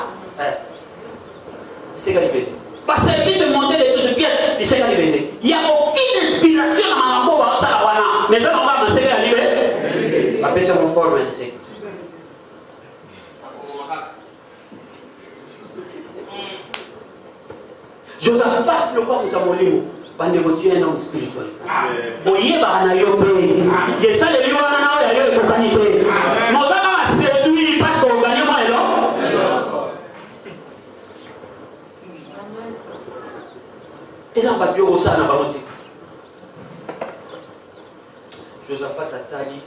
Speaker 4: Il sait qu'il y a les bénis. Parce que lui se monter de toutes les pièces, il sait qu'il y a les bénis. Il n'y a aucune inspiration dans ma peau, mais ça, on va penser qu'il y a les bénis. Après, c'est mon forme, il sait. Josaphat, le roi Moutamolimo, va négocier un homme spirituel. Oye, va en ailleurs payer. Et ça, les lions en ailleurs, il faut gagner. Mais on va séduire parce qu'on gagne moins, non? Et ça, on va tuer au sein, on va monter. Josaphat a tali.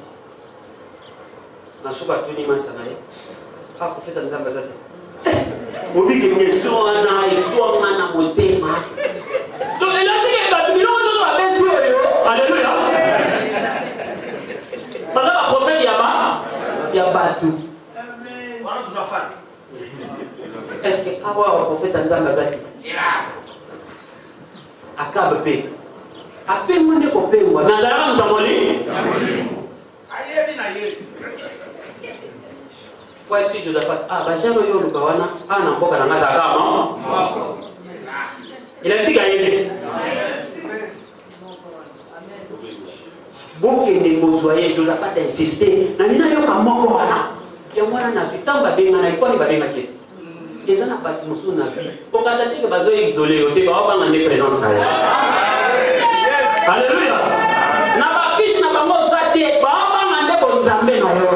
Speaker 4: Nasoba Tony Masanae. Ah, prophète Anzambazate. Obi que me soana e soana na motema. Donc là c'est que tu me l'as dit alléluia. Parce que le prophète Yaba tout. Est-ce que avoir le prophète Nzamba Zaki? Akabe pe. Ape monde ko pe wa. Nazara mtamoli. Ayebi na ye. Kwa isi Josaphat, bashano yo lukawana, na mboka na ngasa kama. Il a dit qu'il y a une Boke de Mozoye, Josaphat a insisté. Nanina yo kamoko wana. Ya mwana na vitamba benga na ikoni babenga kitu. Eza na pati musu na vie. Pokasate ke bazo isolé yote ba ba ngande présence ça. Alléluia. Na ba fiche na bango zati ba ba ngande ko nzambe na yo.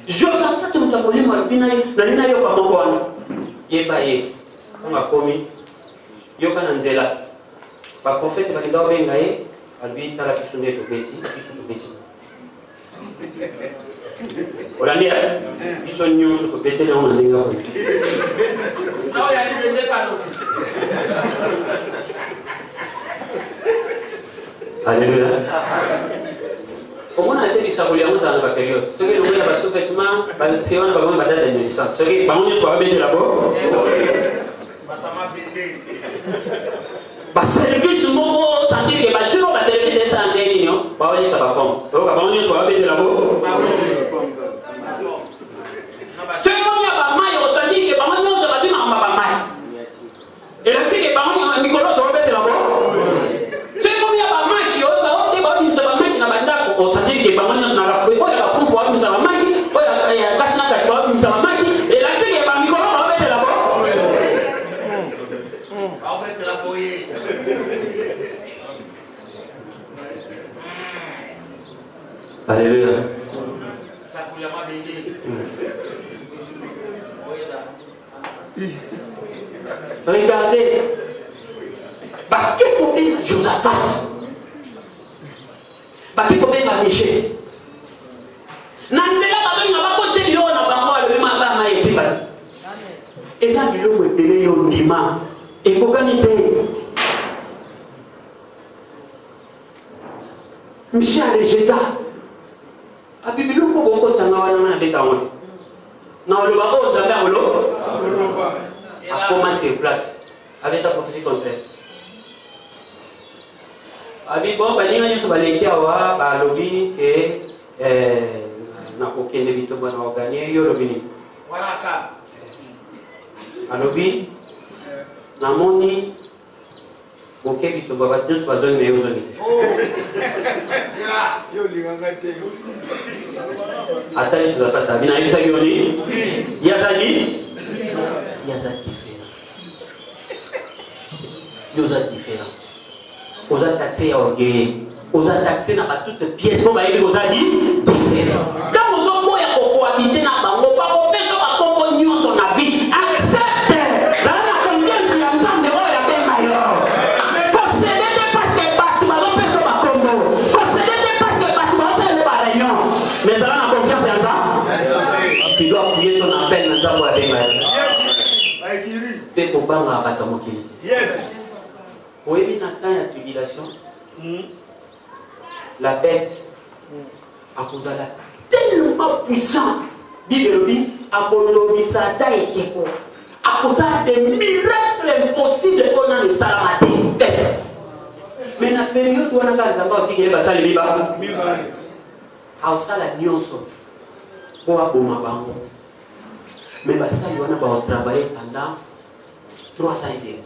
Speaker 4: Josaphat Moutamolimo nalina yo kwa moko wana yeba ye nga komi yo kana nzela ba prophète ba kinga obenga ye albi tala kisunde to beti kisunde beti olania iso nyonso to beti na ona ndinga ko na ya ni bende pano. Alléluia. Comment on a été disaboli à nous dans la période? Ce que nous voulons parce que effectivement, c'est on a besoin de date de naissance. Ce que par contre, soit bien de là-bas. Parce que service momo sentir que bachiro va service ça en réunion. Pas oui ça va comme. Donc par contre, soit bien de là-bas. Ce qu'on y a pas mal, on sentit que par contre, on va dire non pas mal. Et là c'est que par contre, Nicolas doit bien de là-bas. Ce qu'on y a pas mal qui on sentit que par contre, on a la foi, on a la foi, on a la magie, on a la cache, on a la magie. Et là c'est que par Nicolas doit bien de là-bas. Alléluia. Regardez. Qu'est-ce qu'on fait Josaphat? Qu'est-ce qu'on fait Michel? Nanzela bazoni na bakote lilo na bango alema ba ma efiba. Eza biloko ebele yo ndima. Ekokani te. Michel rejeta. Abi biloko bongo tsanga wana na beta wona. Na oloba o zanga olo. A commencé sur place avec ta prophétie contraire. Abi bon balinga nyoso balekia wa ba lobi ke na kokende bitombo na oganie yo lobini. Waraka. Alobi namoni boke bitombo ba tous bazoni me yo zoni. Yo linganga te. Atali Josaphat bina ibisa yoni. Yazali différent. Aux attaqués à orgueil, aux attaqués n'a pas toutes les pièces qu'on va y aux amis différents. Quand nous avons cohabité dans bango, pas au peso à comprendre son avis. Accepte. Ça n'a combien de temps de rôle à bien maillot. Posséder des passes que bâtiment, on peut se battre comme nous. Posséder des passes que bâtiment, on se le réunion. Mais ça n'a confiance en ça. Tu dois prier ton appel. nzambo abenga
Speaker 5: Aikiri.
Speaker 4: mpe kobanga bato ya mokili te.
Speaker 5: Yes.
Speaker 4: oyebi na temps ya tribulation la bête akozala tellement puissant bible elobi akolobisa ata ekeko akozala de miracle impossible oyo nano esalama te bête. Mais na période wana kaka nzambe aotikele basali biba aosala nyonso mpo aboma bango. Mais basali wana baotravaille pendant 3 ans et demi.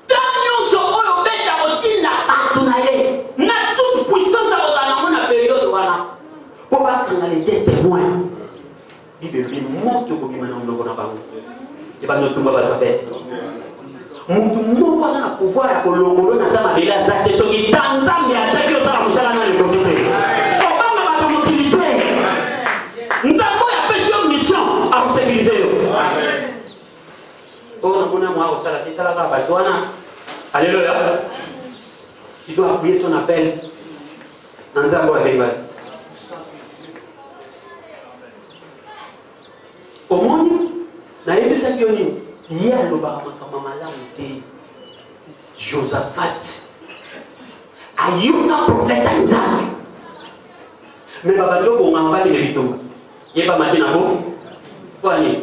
Speaker 4: Tant nyonso oyo beta kotinda bato na ye na toute puissance akozala nango na période wana mpo bakanga les deux témoins. Bible elobi moto kobima na mondoko na bango ebandotumba bato ya bete. Mutu moko aza na pouvoir ya kolongolo na sa mabele aza te soki ta nzambe atiaki osala mosala na lekoki te obanga bato mokili te. Nzambe oyo apesi yo mission akosekirize yo oyo namona mwa akosala te talaka bato wana. Alléluia. Tu dois appuyer ton appel na nzambe oyo abengaki. Omoni nayebisaki yo nini ye alobaka makambo malamu te. Josaphat ayuka profeta nzambe me babandi obongama bakende bitumba yeba mati nabo kwani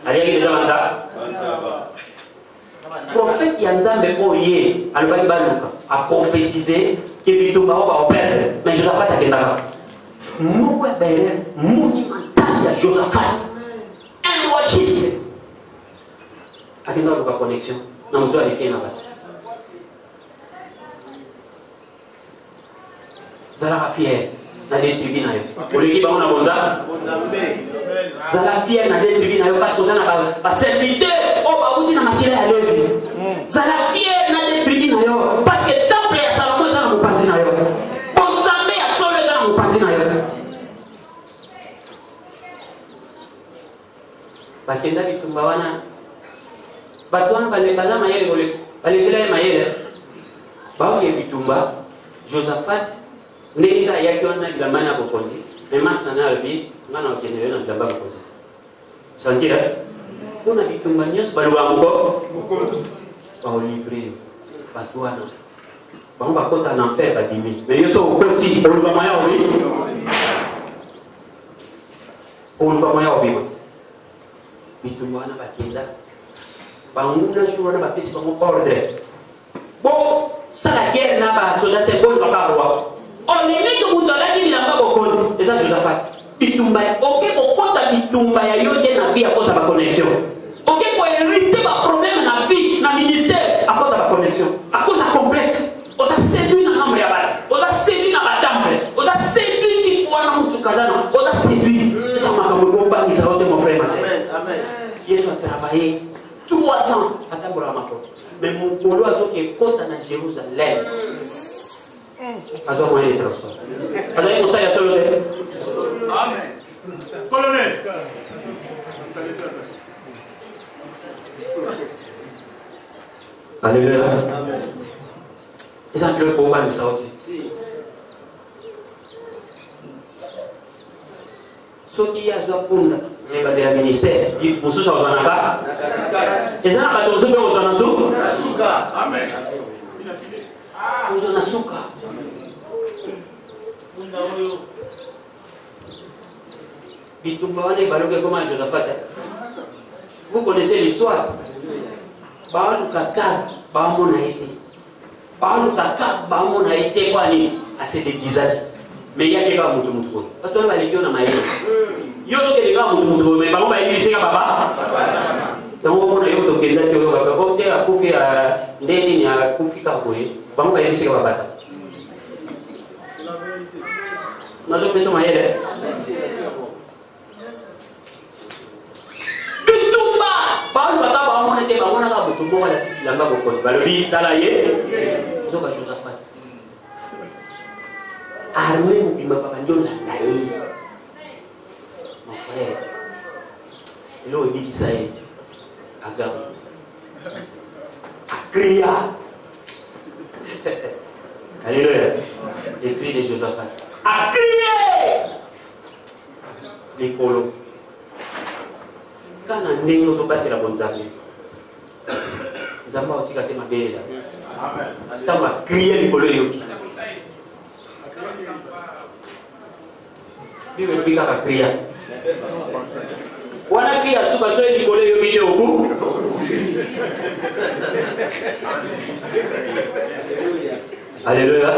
Speaker 4: aliaki deja banta profete ya nzambe oyo ye alobaki baluka aprofetize ke bitumba oyo baopere. Mais Josaphat akendaka moko ya baerere monumentale ya Josaphat enregistre akenda luka connexion na moto alekei na bato. Zalaka fier na des tribus na yo oleki bango na bonza. Zala fier na des tribus na yo parce que oza na baserviteur oyo bauti na makila ya Levi. Zala fier na des tribus na yo parce que temple ya Salomo eza na mopanzi na yo. Bonzambe ya solo eza na mopanzi na yo. Bakenda bitumba wana bato wana baza mayele balekela ye mayele baoke bitumba. Josaphat ndenge ayaki wana na bilamba ya bokonzi me masi na nayo alobi nga na okendele na bilamba ya bokonzi santira mpona bitumba nyonso balobaka moko baolivre bato wana bango bakota na enfer babimi. Me yo so okoti oluka moya obi oluka moya obima te. Bitumba wana bakenda banguna jour wana bapesi bango ordre bo sala guerre na basoda sekondi bakakowa olemeki moto alaki bilamba bokonzi eza Josaphat. Bitumba oke kokota bitumba ya yo te na vie akoza baconnexion oke koherite baproblème na vie na ministère akoza baconnexion akoza complexe oza séduit na nombre ya bato oza séduit na batemple oza séduit tipo wana mutu kazana oza séduit eza makambo ekobangisa yo te mon frère ma sœur. Yesu a travaillé 3 ans atambolaka mapoto mais mokolo azoki ekota na Jérusalem azwa moyen de transport azali mosali ya solo te.
Speaker 5: Amen. Colonel.
Speaker 4: Alléluia. Eza biloko okobangisa yo te. Soki ye azwa punda ebande ya ministère mosusu akozwanaka eza na bato mosusu mpe kozwa na suka.
Speaker 5: Amen.
Speaker 4: Kozwa na suka. Bitumba wana ebaluka ekoma Josaphat. Vous connaissez l'histoire. Baalukaka baamona ye te baalukaka baamona ye te kwani ase déguisaki mais yaki kaka mutu oyo bato wana baleki yo na mayele yo tokende kaka mutu oyo mais bango bayebisika baba yango omona yo tokendaki oyo kaka o te akufi nde nini akufi kaka boye bango bayebisika babata nazopesa mayele bitumba bango bata baamona te bamona kaka mutu moko alati bilamba bokonzi balobi tala ye zoka Josaphat armée mobima babandi olanda ye mon frère elo ebikisa ye agamu akria alléluia epris de Josaphat akrie likolo kana ndenge ozobatela bonzambe nzambe aotika te mabela ntango akrie likolo eyoki bible elobi kaka kria wana kria suka so likolo eyoki te oku alléluia.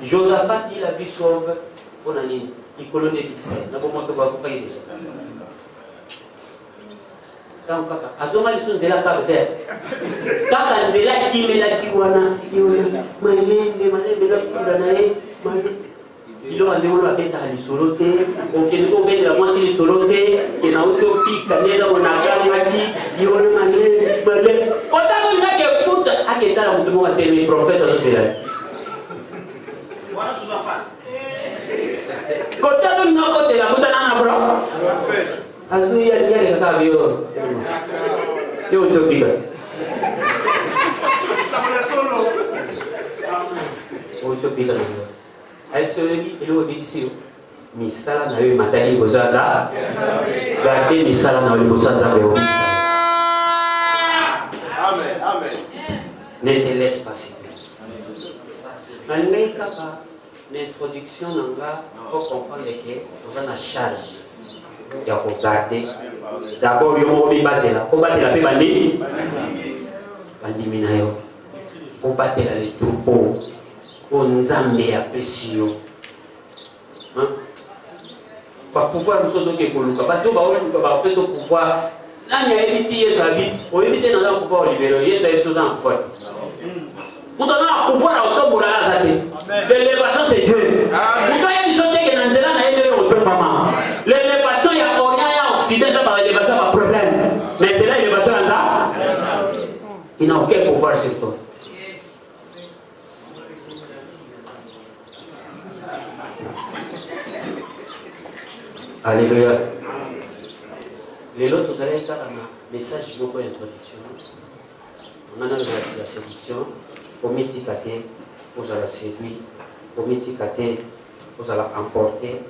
Speaker 4: Josaphat il a vu sauve pour nani likolo de Israël na bomba ko ba ko fayi deja donc kaka azoma liso nzela ka peut kaka nzela kimela kiwana yona malembe la kuda nae ilo ande wala beta lisolo te okende ko beta la mwasi lisolo te kena utopika neza onakali maki yona malembe kotako ngake puta aketala mtu mwa tele profeta zosela kotako ngakotela mutana na bro azuya yale kabio yo utopika utopika Aïe, il est ici. Misala na yo matali bozaza. Gardez misala na yo bozaza beo.
Speaker 2: Amen. Amen.
Speaker 4: Ne te laisse pas si bien. Malgré kapa l'introduction nanga pour comprendre que vous avez la charge de regarder. D'abord yo mo bi batela. Ko batela pe bandi. Bandi minayo. Ko batela les troupeaux. Nzambe apesi yo pa pouvoir mosusu okekoluka bato baoluka bapesi o pouvoir nani ayebisi yesu abi oyebi te naza pouvoir olibere yesu ayebisi oza na pouvoir moto aza na pouvoir aotombola aza te l'élévation c'est Dieu moto ayebi so teke na nzela na ye nde otombama l'élévation ya orient ya occident eza baélévation ya baproblème mais c'est là élévation ya nza il n'a aucun pouvoir sur toi. Alléluia. Les autres, vous allez faire un message beaucoup d'introduction. On a la séduction. Pour m'étiqueter, vous allez séduire. Pour m'étiqueter, vous allez emporter.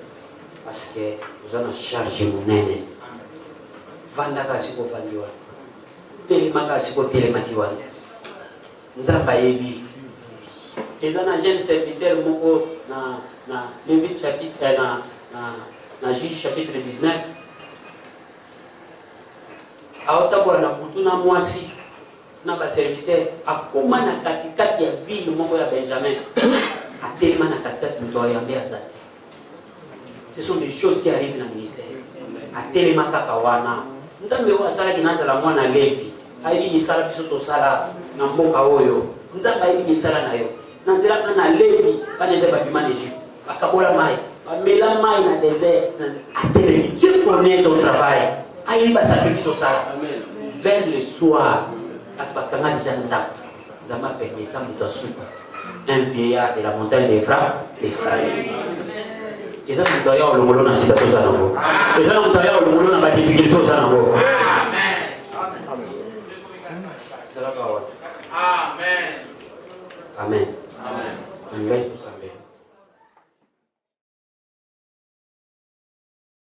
Speaker 4: Parce que vous allez charger mon aîné. Vandaka siko vandiwa. Telemaka siko telematiwa. Nzamba yebi. Les anagènes serviteurs moko na Lévitique chapitre na Juge chapitre 19 aotabola na butu na mwasi na baserviteur akoma na katikati ya ville moko ya Benjamin atelema na katikati mtu ayambe azate. Ce sont des choses qui arrivent dans le ministère. Atelema kaka wana nzambe wasala kinaza la mwana Levi aibi ni sala biso to sala na mboka oyo nzamba aibi ni sala na yo na nzela na Levi baneze babima Egypte akabola mai Mela mai na désert. Dieu connaît ton travail. Aïe, va sacrifice au ça. Vers le soir, Akbakanga déjà n'a Zama permet un vieillard de la montagne des frères. Et ça, c'est d'ailleurs le moulon à situation Zanabo. Et ça, c'est d'ailleurs le moulon à la difficulté au Zanabo. Amen. Amen. Amen.